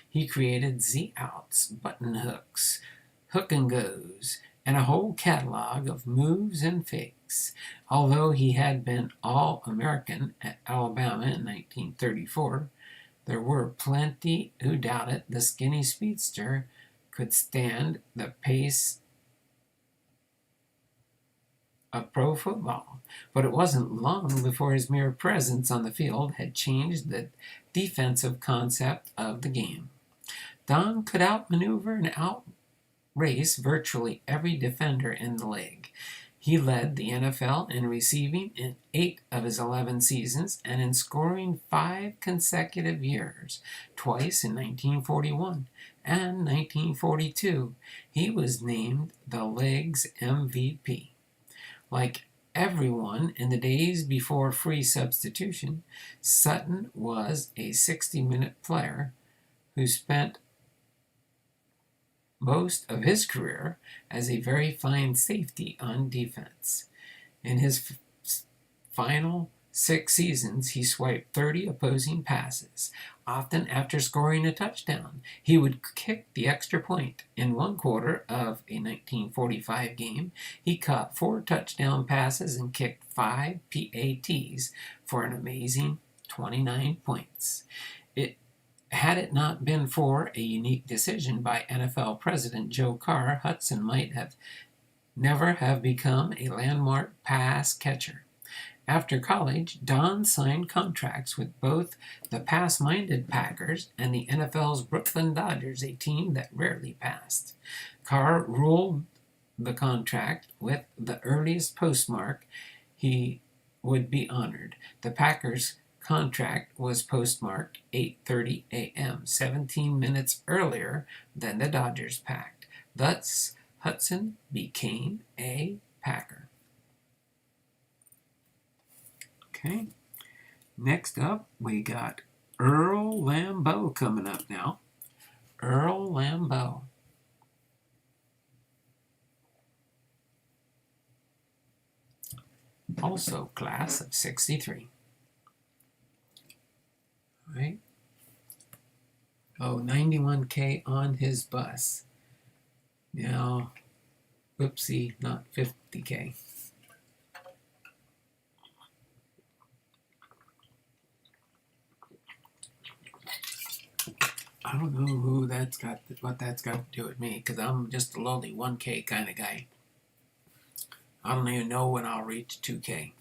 He created Z-outs, button hooks, hook and goes, and a whole catalog of moves and fakes. Although he had been All-American at Alabama in 1934, there were plenty who doubted the skinny speedster could stand the pace of pro football, but it wasn't long before his mere presence on the field had changed the defensive concept of the game. Don could outmaneuver and outrace virtually every defender in the league. He led the NFL in receiving in 8 of his 11 seasons and in scoring 5 consecutive years, twice in 1941 and 1942. He was named the league's MVP. Like everyone in the days before free substitution, Sutton was a 60-minute player who spent most of his career as a very fine safety on defense. In his final 6 seasons, he swiped 30 opposing passes. Often after scoring a touchdown, he would kick the extra point. In one quarter of a 1945 game, he caught 4 touchdown passes and kicked 5 PATs for an amazing 29 points. Had it not been for a unique decision by NFL President Joe Carr, Hudson might have never have become a landmark pass catcher. After college, Don signed contracts with both the pass-minded Packers and the NFL's Brooklyn Dodgers, a team that rarely passed. Carr ruled the contract with the earliest postmark he would be honored. The Packers' contract was postmarked 8:30 a.m., 17 minutes earlier than the Dodgers pact. Thus, Hudson became a Packer. Okay, next up we got Earl Lambeau coming up now. Earl Lambeau. Also class of 63. All right. Oh, 91K on his bus. Now, whoopsie, not 50K. I don't know what that's got to do with me, because I'm just a lowly 1K kind of guy. I don't even know when I'll reach 2K.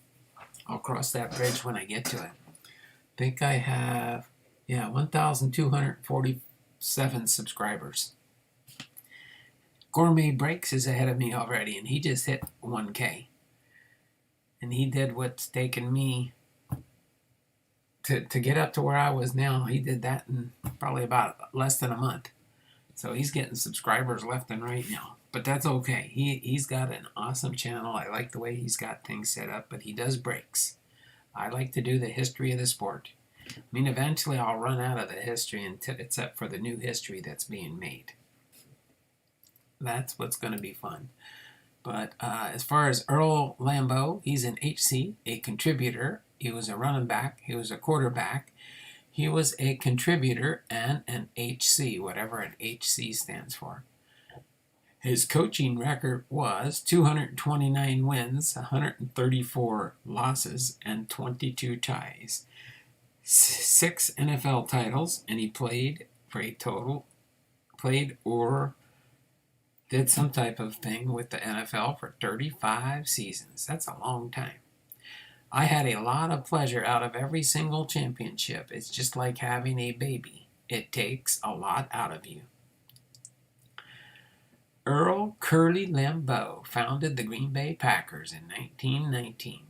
I'll cross that bridge when I get to it. I think I have, 1,247 subscribers. Gourmet Breaks is ahead of me already, and he just hit 1K. And he did what's taken me to get up to where I was now. He did that in probably about less than a month. So he's getting subscribers left and right now. But that's okay. He's got an awesome channel. I like the way he's got things set up, but he does breaks. I like to do the history of the sport. I mean, eventually I'll run out of the history except for the new history that's being made. That's what's going to be fun. But as far as Earl Lambeau, he's an HC, a contributor. He was a running back. He was a quarterback. He was a contributor and an HC, whatever an HC stands for. His coaching record was 229 wins, 134 losses, and 22 ties. 6 NFL titles, and he played or did some type of thing with the NFL for 35 seasons. That's a long time. I had a lot of pleasure out of every single championship. It's just like having a baby. It takes a lot out of you. Earl Curly Lambeau founded the Green Bay Packers in 1919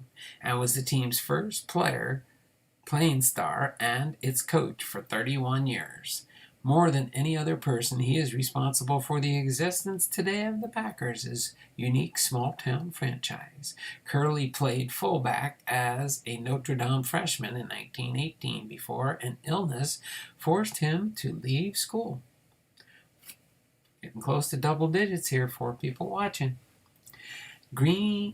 and was the team's first playing star, and its coach for 31 years. More than any other person, he is responsible for the existence today of the Packers' unique small-town franchise. Curly played fullback as a Notre Dame freshman in 1918 before an illness forced him to leave school. Getting close to double digits here for people watching.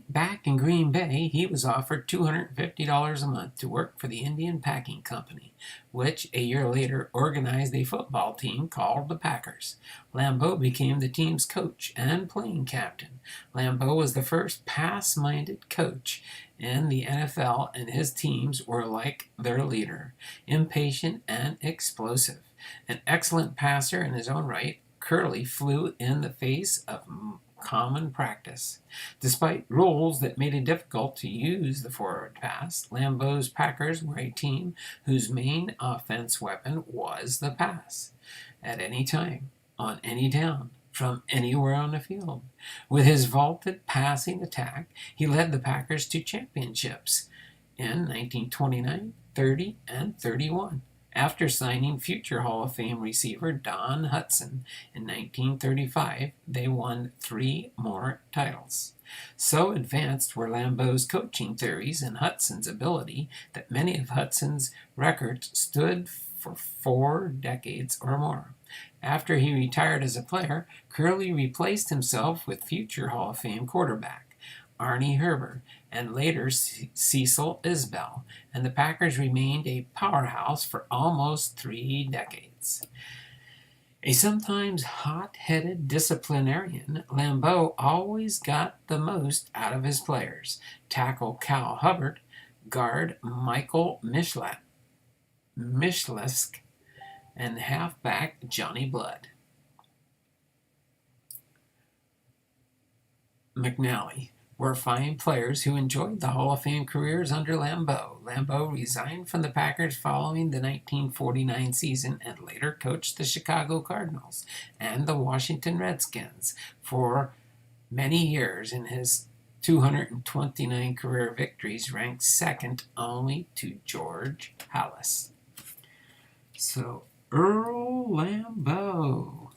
Back in Green Bay, he was offered $250 a month to work for the Indian Packing Company, which a year later organized a football team called the Packers. Lambeau became the team's coach and playing captain. Lambeau was the first pass-minded coach in the NFL, and his teams were like their leader, impatient and explosive. An excellent passer in his own right, Curly flew in the face of common practice. Despite rules that made it difficult to use the forward pass, Lambeau's Packers were a team whose main offense weapon was the pass. At any time, on any down, from anywhere on the field. With his vaulted passing attack, he led the Packers to championships in 1929, 30, and 31. After signing future Hall of Fame receiver Don Hudson in 1935, they won 3 more titles. So advanced were Lambeau's coaching theories and Hudson's ability that many of Hudson's records stood for 4 decades or more. After he retired as a player, Curly replaced himself with future Hall of Fame quarterback Ernie Nevers, and later Cecil Isbell, and the Packers remained a powerhouse for almost 3 decades. A sometimes hot-headed disciplinarian, Lambeau always got the most out of his players. Tackle Cal Hubbard, guard Michael Mishlesk, and halfback Johnny Blood. Mcnally were fine players who enjoyed the Hall of Fame careers under Lambeau. Lambeau resigned from the Packers following the 1949 season and later coached the Chicago Cardinals and the Washington Redskins for many years. In his 229 career victories, ranked second only to George Hallas. So, Earl Lambeau.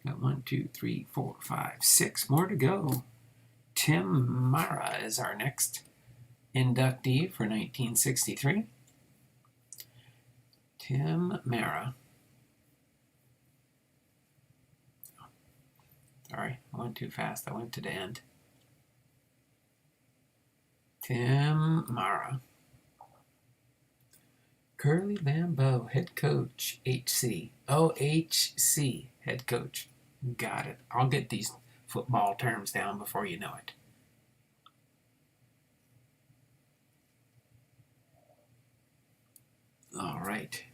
Got 1, 2, 3, 4, 5, 6 more to go. Tim Mara is our next inductee for 1963. Tim Mara. Sorry, I went too fast. I went to the end. Tim Mara. Curly Lambeau, head coach, HC. OHC, head coach. Got it. I'll get these football terms down before you know it. All right.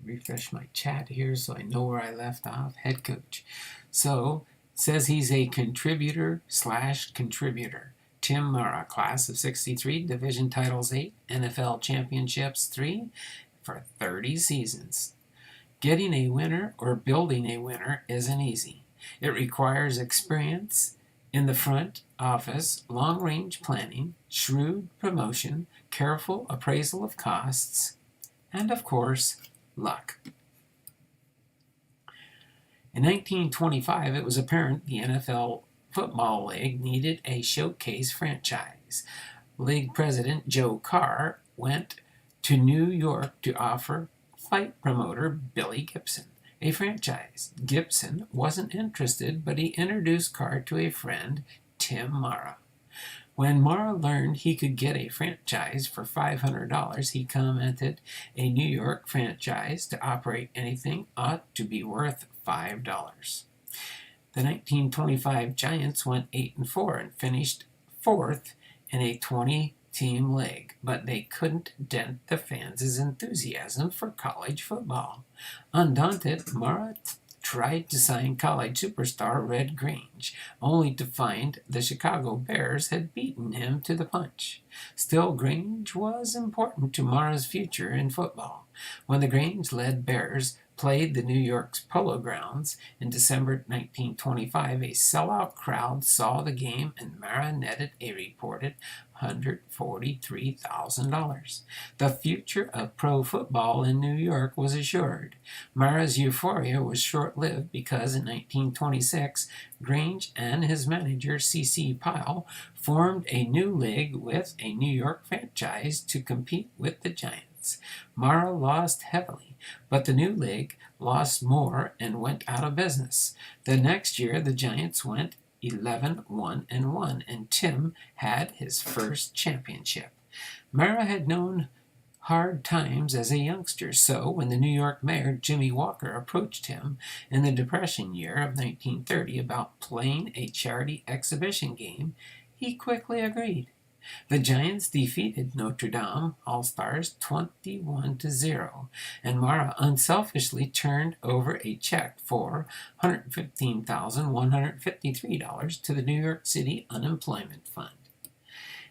Refresh my chat here so I know where I left off. Head coach. So, it says he's a contributor/contributor. Tim Mara, class of 63, division titles 8, NFL championships 3 for 30 seasons. Getting a winner or building a winner isn't easy. It requires experience in the front office, long-range planning, shrewd promotion, careful appraisal of costs, and of course, luck. In 1925, it was apparent the NFL Football League needed a showcase franchise. League president Joe Carr went to New York to offer fight promoter Billy Gibson a franchise. Gibson wasn't interested, but he introduced Carr to a friend, Tim Mara. When Mara learned he could get a franchise for $500, he commented, "A New York franchise to operate anything ought to be worth $5." The 1925 Giants went 8-4 and finished 4th in a 20-team league, but they couldn't dent the fans' enthusiasm for college football. Undaunted, Mara tried to sign college superstar Red Grange, only to find the Chicago Bears had beaten him to the punch. Still, Grange was important to Mara's future in football. When the Grange-led Bears played the New York's Polo Grounds in December 1925, a sellout crowd saw the game and Mara netted a reported $143,000. The future of pro football in New York was assured. Mara's euphoria was short-lived because in 1926, Grange and his manager C.C. Pyle formed a new league with a New York franchise to compete with the Giants. Mara lost heavily, but the new league lost more and went out of business. The next year, the Giants went 11-1-1, and Tim had his first championship. Mara had known hard times as a youngster, so when the New York mayor Jimmy Walker approached him in the Depression year of 1930 about playing a charity exhibition game, he quickly agreed. The Giants defeated Notre Dame All-Stars 21-0, and Mara unselfishly turned over a check for $115,153 to the New York City Unemployment Fund.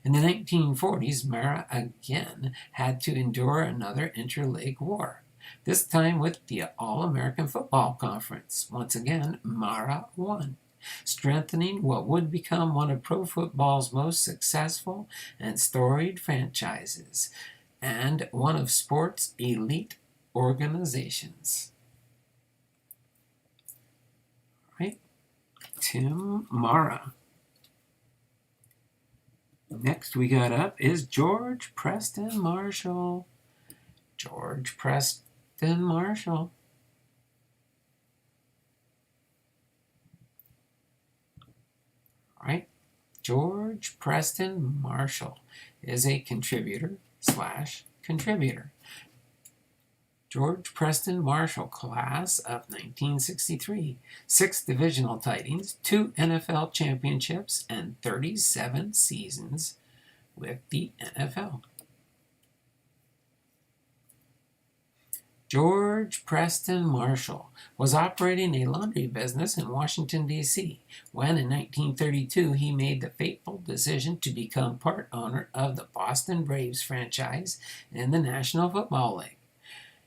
In the 1940s, Mara again had to endure another interleague war, this time with the All-American Football Conference. Once again, Mara won, strengthening what would become one of pro football's most successful and storied franchises, and one of sports' elite organizations. All right, Tim Mara. Next we got up is George Preston Marshall. George Preston Marshall. Right? George Preston Marshall is a contributor/contributor. George Preston Marshall, class of 1963, 6 divisional titles, 2 NFL championships, and 37 seasons with the NFL. George Preston Marshall was operating a laundry business in Washington, D.C., when in 1932 he made the fateful decision to become part owner of the Boston Braves franchise in the National Football League.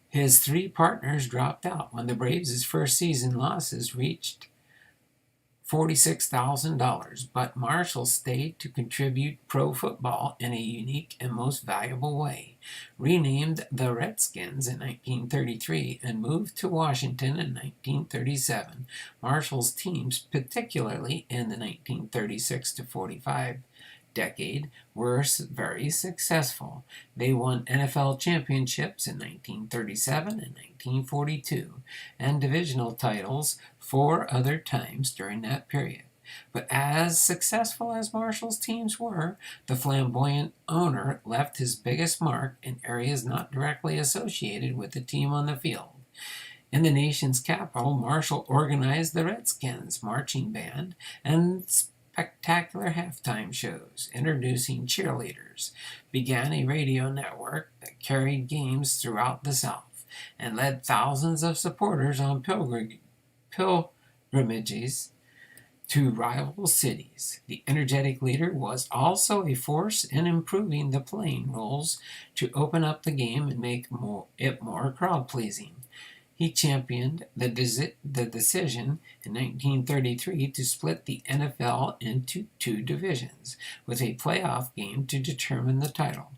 His 3 partners dropped out when the Braves' first season losses reached $46,000, but Marshall stayed to contribute pro football in a unique and most valuable way. Renamed the Redskins in 1933 and moved to Washington in 1937, Marshall's teams, particularly in the 1936-45 decade, were very successful. They won NFL championships in 1937 and 1942, and divisional titles 4 other times during that period. But as successful as Marshall's teams were, the flamboyant owner left his biggest mark in areas not directly associated with the team on the field. In the nation's capital, Marshall organized the Redskins marching band and spectacular halftime shows, introducing cheerleaders, began a radio network that carried games throughout the South, and led thousands of supporters on pilgrimages to rival cities. The energetic leader was also a force in improving the playing rules to open up the game and make it more crowd-pleasing. He championed the decision in 1933 to split the NFL into two divisions, with a playoff game to determine the title,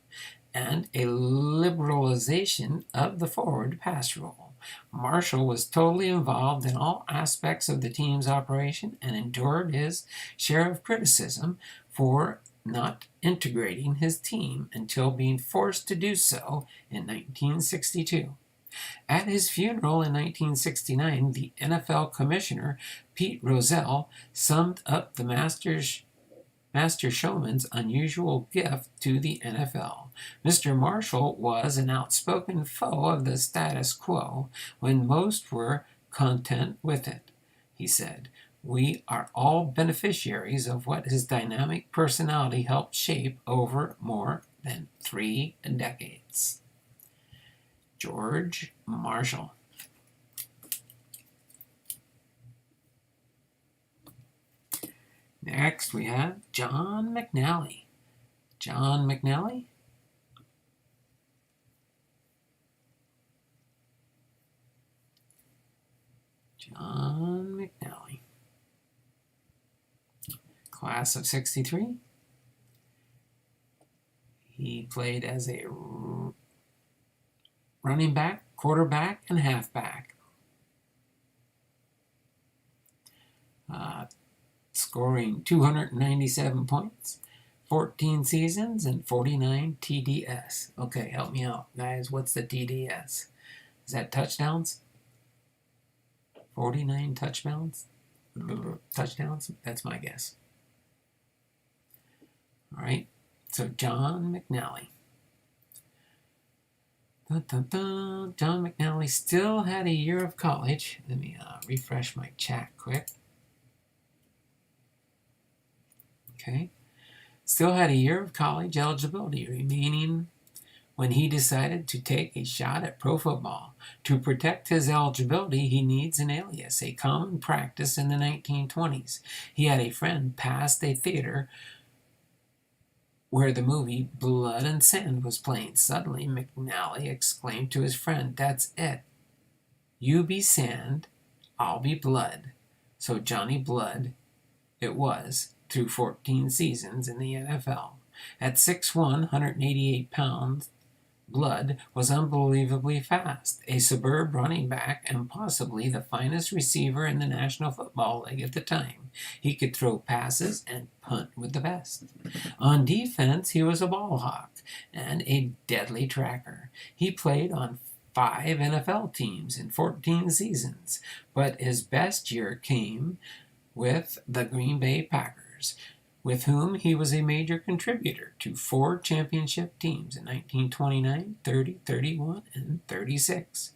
and a liberalization of the forward pass rule. Marshall was totally involved in all aspects of the team's operation and endured his share of criticism for not integrating his team until being forced to do so in 1962. At his funeral in 1969, the NFL commissioner, Pete Rozelle, summed up the Master Showman's unusual gift to the NFL. Mr. Marshall was an outspoken foe of the status quo when most were content with it. He said, "We are all beneficiaries of what his dynamic personality helped shape over more than 3 decades." George Marshall. Next, we have John Mcnally. John Mcnally? John Mcnally. Class of 63. He played as a running back, quarterback, and halfback. Scoring 297 points, 14 seasons, and 49 TDS. Okay, help me out, guys. What's the TDS? Is that touchdowns? 49 touchdowns? Touchdowns? That's my guess. All right, so John Mcnally. Dun, dun, dun. John Mcnally still had a year of college. Let me refresh my chat quick. Okay. Still had a year of college eligibility remaining when he decided to take a shot at pro football. To protect his eligibility, he needs an alias, a common practice in the 1920s. He had a friend past a theater where the movie Blood and Sand was playing. Suddenly, Mcnally exclaimed to his friend, "That's it. You be sand, I'll be blood." So Johnny Blood it was, through 14 seasons in the NFL. At 6'1", 188 pounds, Blood was unbelievably fast, a superb running back, and possibly the finest receiver in the National Football League at the time. He could throw passes and punt with the best. On defense, he was a ball hawk and a deadly tracker. He played on 5 NFL teams in 14 seasons, but his best year came with the Green Bay Packers, with whom he was a major contributor to 4 championship teams in 1929, 30, 31, and 36.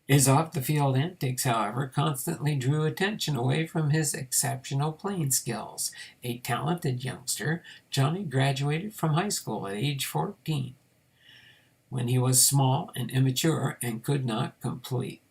His off-the-field antics, however, constantly drew attention away from his exceptional playing skills. A talented youngster, Johnny graduated from high school at age 14, when he was small and immature and could not compete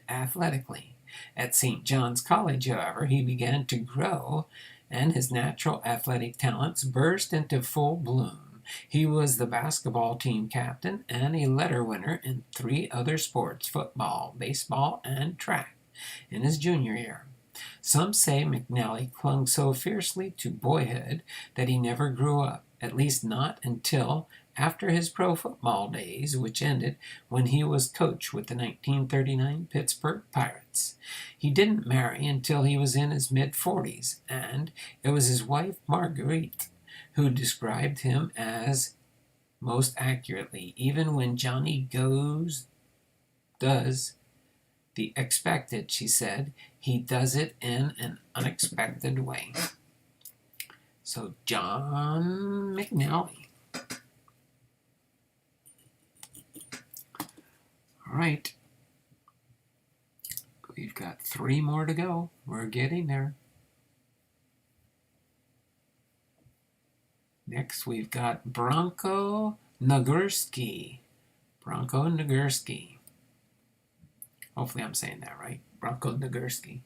athletically. At St. John's College, however, he began to grow, and his natural athletic talents burst into full bloom. He was the basketball team captain and a letter winner in 3 other sports, football, baseball, and track, in his junior year. Some say Mcnally clung so fiercely to boyhood that he never grew up, at least not until after his pro football days, which ended when he was coach with the 1939 Pittsburgh Pirates. He didn't marry until he was in his mid-40s, and it was his wife, Marguerite, who described him as most accurately, "Even when Johnny does The expected, she said. He does it in an unexpected way. So, John Mcnally. All right. We've got 3 more to go. We're getting there. Next, we've got Bronco Nagurski. Bronco Nagurski. Hopefully I'm saying that right. Bronco Nagurski.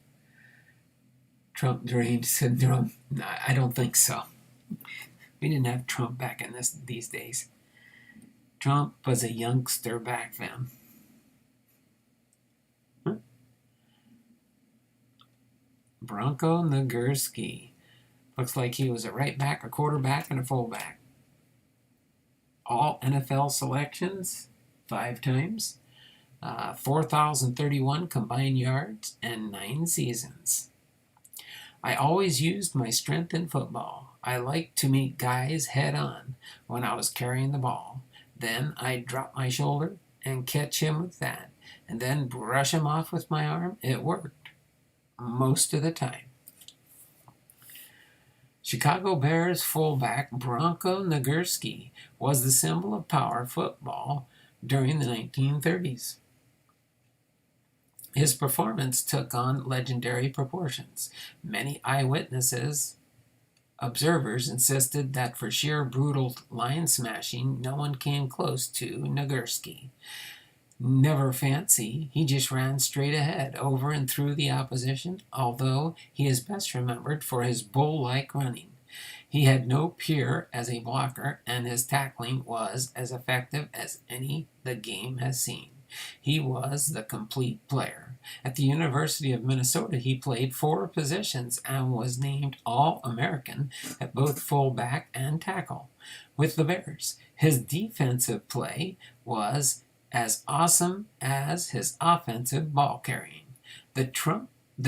Trump deranged syndrome. No, I don't think so. We didn't have Trump back in these days. Trump was a youngster back then. Bronco Nagurski. Looks like he was a right back, a quarterback, and a fullback. All NFL selections 5 times. 4,031 combined yards and 9 seasons. I always used my strength in football. I liked to meet guys head on when I was carrying the ball. Then I'd drop my shoulder and catch him with that, and then brush him off with my arm. It worked most of the time. Chicago Bears fullback Bronco Nagurski was the symbol of power football during the 1930s. His performance took on legendary proportions. Many eyewitnesses, observers insisted that for sheer brutal line smashing, no one came close to Nagurski. Never fancy, he just ran straight ahead, over and through the opposition, although he is best remembered for his bull-like running. He had no peer as a blocker, and his tackling was as effective as any the game has seen. He was the complete player. At the University of Minnesota, he played 4 positions and was named All-American at both fullback and tackle. With the Bears, his defensive play was as awesome as his offensive ball carrying. The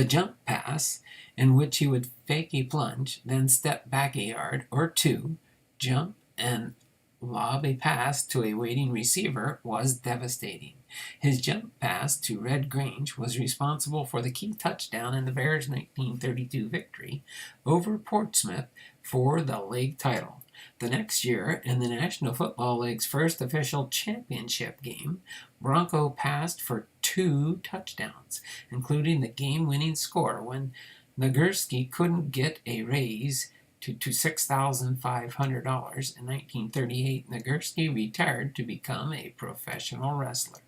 jump pass, in which he would fake a plunge, then step back a yard or 2, jump, and lob a pass to a waiting receiver, was devastating. His jump pass to Red Grange was responsible for the key touchdown in the Bears' 1932 victory over Portsmouth for the league title. The next year, in the National Football League's first official championship game, Bronco passed for 2 touchdowns, including the game-winning score when Nagurski couldn't get a raise to $6,500 in 1938. Nagurski retired to become a professional wrestler.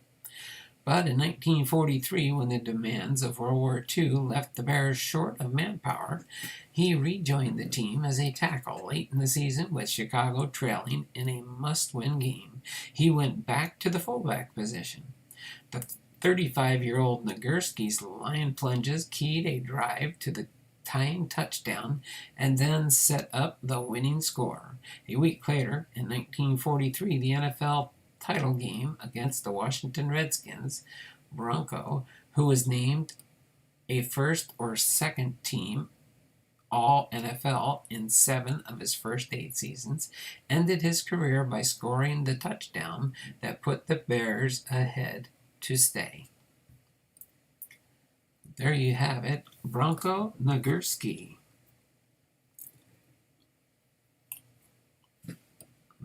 But in 1943, when the demands of World War II left the Bears short of manpower, he rejoined the team as a tackle late in the season, with Chicago trailing in a must-win game. He went back to the fullback position. The 35-year-old Nagurski's line plunges keyed a drive to the tying touchdown and then set up the winning score. A week later, in 1943, the NFL title game against the Washington Redskins, Bronco, who was named a first or second team All-NFL in 7 of his first 8 seasons, ended his career by scoring the touchdown that put the Bears ahead to stay. There you have it, Bronco Nagurski.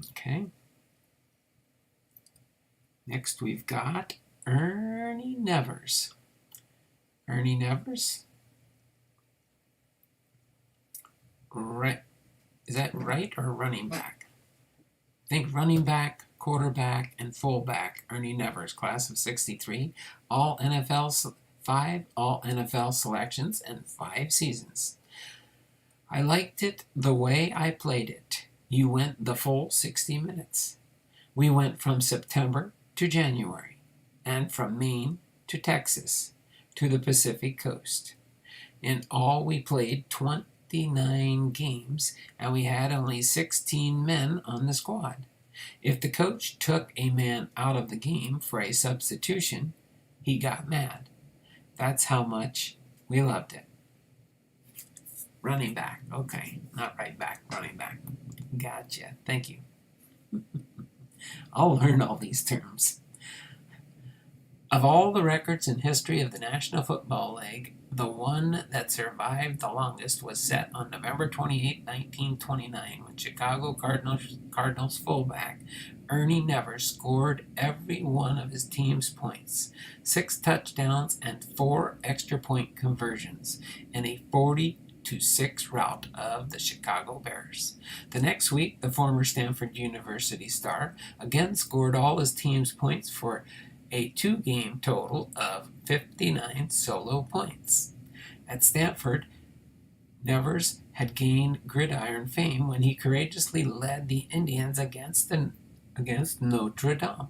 Okay. Next we've got Ernie Nevers. Ernie Nevers? Right. Is that right or running back? I think running back, quarterback, and fullback. Ernie Nevers, class of 63. All NFL 5 All-NFL selections and 5 seasons. I liked it the way I played it. You went the full 60 minutes. We went from September to January, and from Maine to Texas to the Pacific Coast. In all, we played 29 games, and we had only 16 men on the squad. If the coach took a man out of the game for a substitution, he got mad. That's how much we loved it. Running back. Okay, not right back, running back. Gotcha. Thank you. I'll learn all these terms. Of all the records in history of the National Football League, the one that survived the longest was set on November 28, 1929, when Chicago Cardinals fullback Ernie Nevers scored every one of his team's points, 6 touchdowns and 4 extra point conversions in a 40-6 rout of the Chicago Bears. The next week, the former Stanford University star again scored all his team's points for a 2-game total of 59 solo points. At Stanford, Nevers had gained gridiron fame when he courageously led the Indians against Notre Dame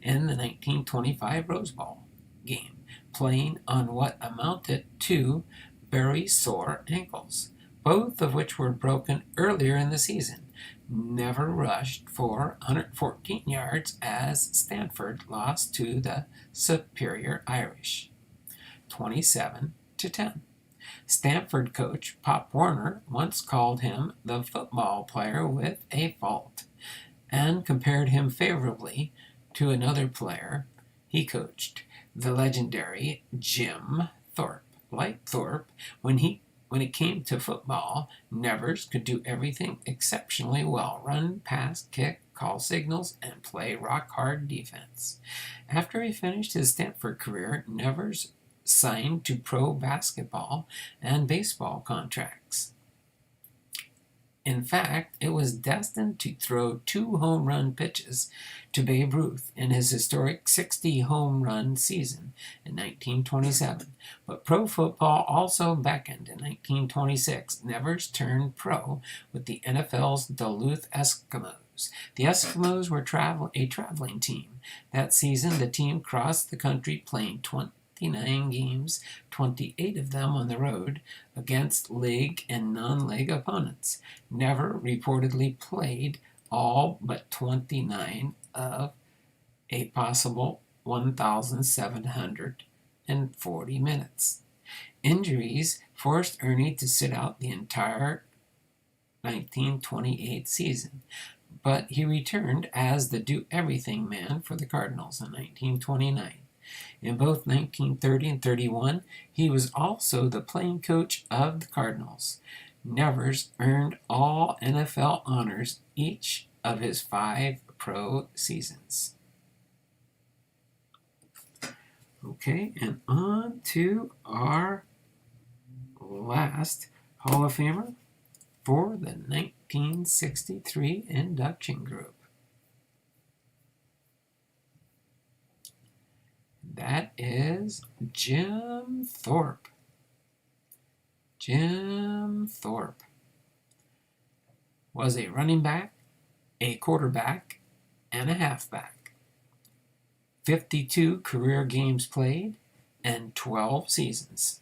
in the 1925 Rose Bowl game, playing on what amounted to very sore ankles, both of which were broken earlier in the season. Never rushed for 114 yards as Stanford lost to the superior Irish, 27-10. Stanford coach Pop Warner once called him the football player with a fault and compared him favorably to another player he coached, the legendary Jim Thorpe. Like Thorpe, when it came to football, Nevers could do everything exceptionally well: run, pass, kick, call signals, and play rock-hard defense. After he finished his Stanford career, Nevers signed to pro basketball and baseball contracts. In fact, it was destined to throw 2 home run pitches to Babe Ruth in his historic 60 home run season in 1927. But pro football also beckoned. In 1926, Nevers turned pro with the NFL's Duluth Eskimos. The Eskimos were a traveling team. That season, the team crossed the country playing 29 games, 28 of them on the road, against league and non-league opponents. Never reportedly played all but 29 of a possible 1,740 minutes. Injuries forced Ernie to sit out the entire 1928 season, but he returned as the do-everything man for the Cardinals in 1929. In both 1930 and 31, he was also the playing coach of the Cardinals. Nevers earned all NFL honors each of his 5 pro seasons. Okay, and on to our last Hall of Famer for the 1963 induction group. That is Jim Thorpe. Jim Thorpe was a running back, a quarterback, and a halfback. 52 career games played and 12 seasons.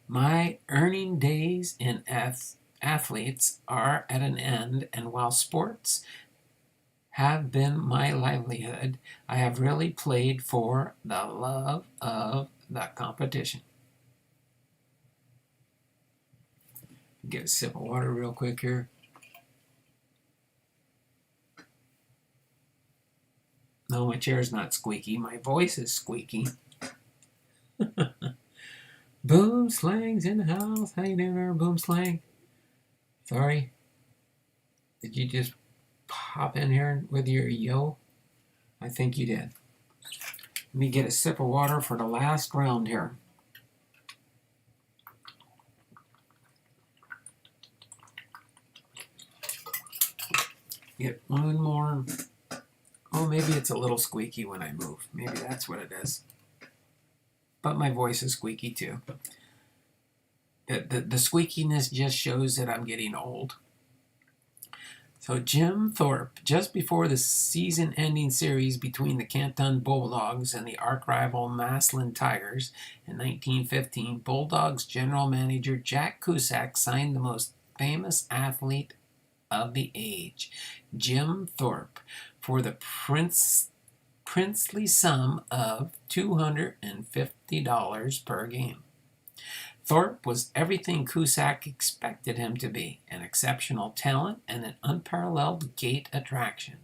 My earning days in athletes are at an end, and while sports have been my livelihood, I have really played for the love of the competition. Get a sip of water real quick here. No, my chair's not squeaky. My voice is squeaky. Boom Slang's in the house. How you doing there, Boom Slang? Sorry. Did you just pop in here with your yo? I think you did. Let me get a sip of water for the last round here. Get one more. Oh, maybe it's a little squeaky when I move. Maybe that's what it is. But my voice is squeaky too. The squeakiness just shows that I'm getting old. So Jim Thorpe, just before the season-ending series between the Canton Bulldogs and the arch-rival Massillon Tigers in 1915, Bulldogs general manager Jack Cusack signed the most famous athlete of the age, Jim Thorpe, for the princely sum of $250 per game. Thorpe was everything Cusack expected him to be, an exceptional talent and an unparalleled gate attraction.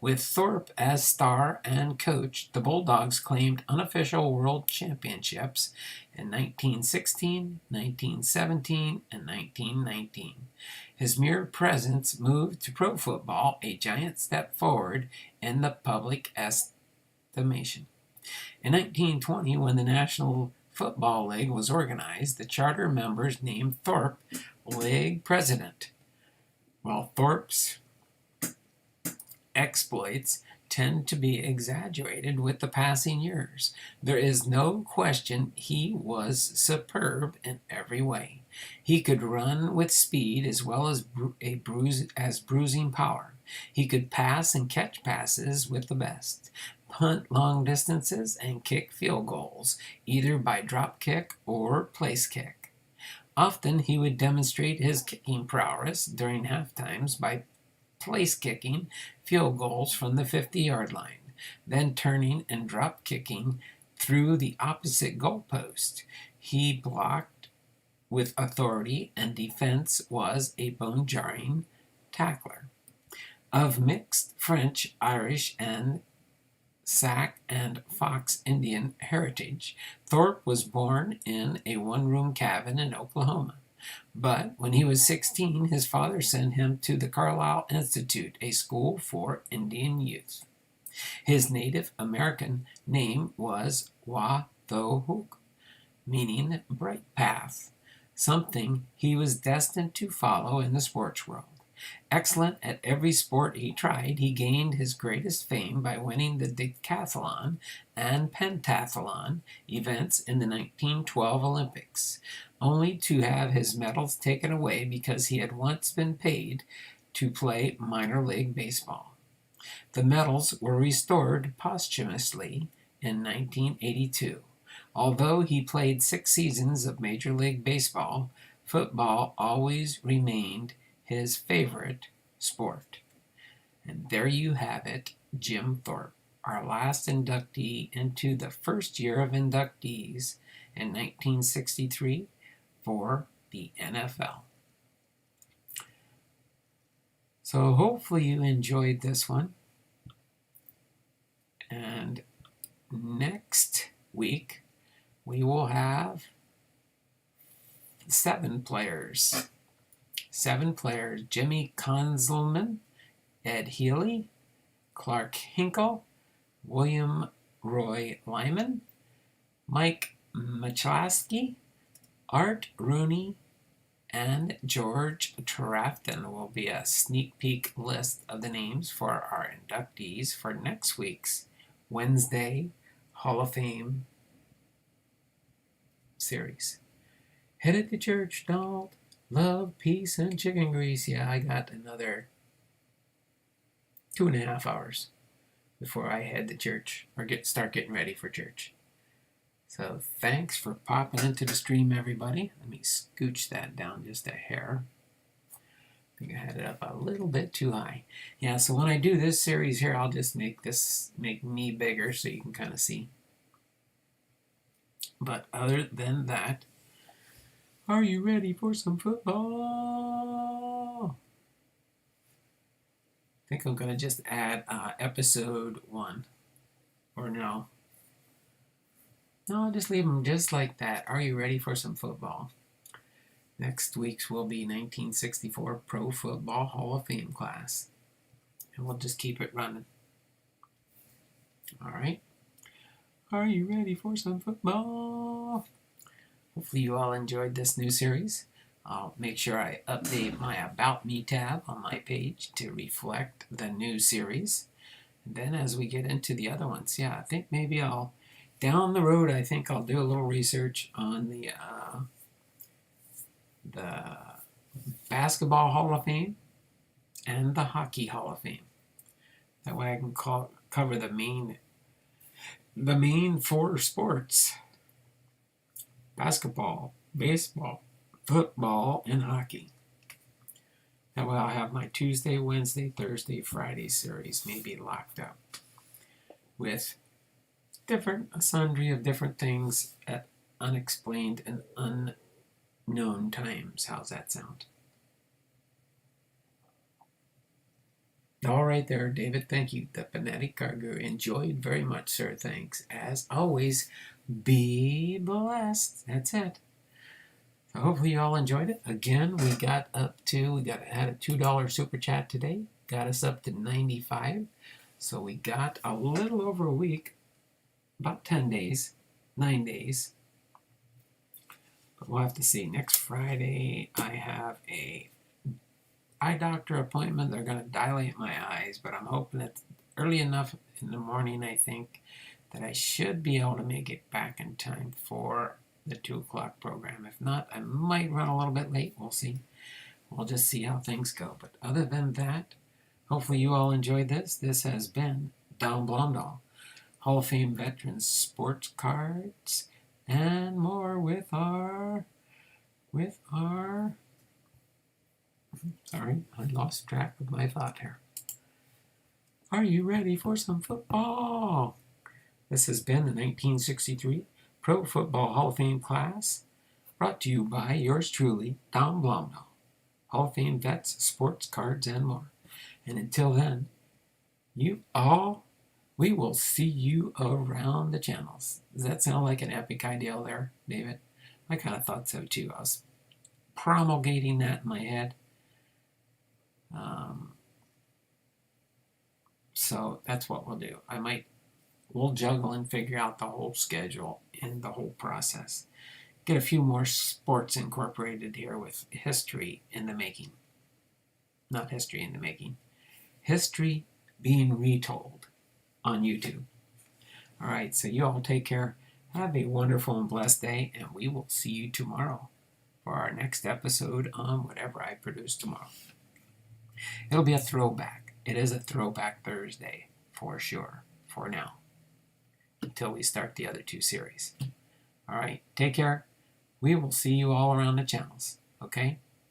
With Thorpe as star and coach, the Bulldogs claimed unofficial world championships in 1916, 1917, and 1919. His mere presence moved to pro football a giant step forward in the public estimation. In 1920, when the National Football League was organized, the charter members named Thorpe league president. While Thorpe's exploits tend to be exaggerated with the passing years, there is no question he was superb in every way. He could run with speed as well as bruising power. He could pass and catch passes with the best, punt long distances, and kick field goals, either by drop kick or place kick. Often he would demonstrate his kicking prowess during half times by place kicking field goals from the 50-yard line, then turning and drop kicking through the opposite goalpost. He blocked with authority, and defense was a bone-jarring tackler. Of mixed French, Irish, and Sac and Fox Indian heritage, Thorpe was born in a one-room cabin in Oklahoma. But when he was 16, his father sent him to the Carlisle Institute, a school for Indian youth. His Native American name was Wathohook, meaning bright path, something he was destined to follow in the sports world. Excellent at every sport he tried, he gained his greatest fame by winning the decathlon and pentathlon events in the 1912 Olympics, only to have his medals taken away because he had once been paid to play minor league baseball. The medals were restored posthumously in 1982. Although he played 6 seasons of Major League Baseball, football always remained his favorite sport. And there you have it, Jim Thorpe, our last inductee into the first year of inductees in 1963 for the NFL. So hopefully you enjoyed this one. And next week we will have 7 players. 7 players: Jimmy Conzelman, Ed Healy, Clark Hinkle, William Roy Lyman, Mike Mcnally, Art Rooney, and George Trafton. Will be a sneak peek list of the names for our inductees for next week's Wednesday Hall of Fame series. Headed to church, Donald. Love, peace, and chicken grease. Yeah, I got another 2.5 hours before I head to church or start getting ready for church. So thanks for popping into the stream, everybody. Let me scooch that down just a hair. I think I had it up a little bit too high. Yeah, so when I do this series here, I'll just make me bigger so you can kind of see. But other than that, are you ready for some football? I think I'm going to just add episode 1. Or no. No, I'll just leave them just like that. Are you ready for some football? Next week's will be 1964 Pro Football Hall of Fame class. And we'll just keep it running. All right. Are you ready for some football? Hopefully you all enjoyed this new series. I'll make sure I update my About Me tab on my page to reflect the new series. And then as we get into the other ones, I think maybe down the road, I think I'll do a little research on the Basketball Hall of Fame and the Hockey Hall of Fame. That way I can cover the main 4 sports: basketball, baseball, football, and hockey. That way I'll have my Tuesday, Wednesday, Thursday, Friday series maybe locked up with a sundry of different things at unexplained and known times. How's that sound? All right there, David. Thank you. The Phonetic Cargo. Enjoyed very much, sir. Thanks. As always, be blessed. That's it. So hopefully you all enjoyed it. Again, we had a $2 super chat today. Got us up to 95. So we got a little over a week, about 10 days, 9 days. But we'll have to see. Next Friday, I have a eye doctor appointment. They're going to dilate my eyes, but I'm hoping it's early enough in the morning, I think, that I should be able to make it back in time for the 2 o'clock program. If not, I might run a little bit late. We'll see. We'll just see how things go. But other than that, hopefully you all enjoyed this. This has been Don Blondal, Hall of Fame veterans, sports cards, and more with our sorry, I lost track of my thought here. Are you ready for some football? This has been the 1963 Pro Football Hall of Fame class, brought to you by yours truly, Don Blondal, Hall of Fame vets, sports cards, and more. And until then, we will see you around the channels. Does that sound like an epic ideal there, David? I kind of thought so too. I was promulgating that in my head. So that's what we'll do. We'll juggle and figure out the whole schedule and the whole process. Get a few more sports incorporated here with history in the making. Not history in the making. History being retold on YouTube. All right, so you all take care. Have a wonderful and blessed day, and we will see you tomorrow for our next episode on whatever I produce tomorrow. It'll be a throwback. It is a throwback Thursday, for sure, for now, until we start the other 2 series. All right, take care. We will see you all around the channels, okay?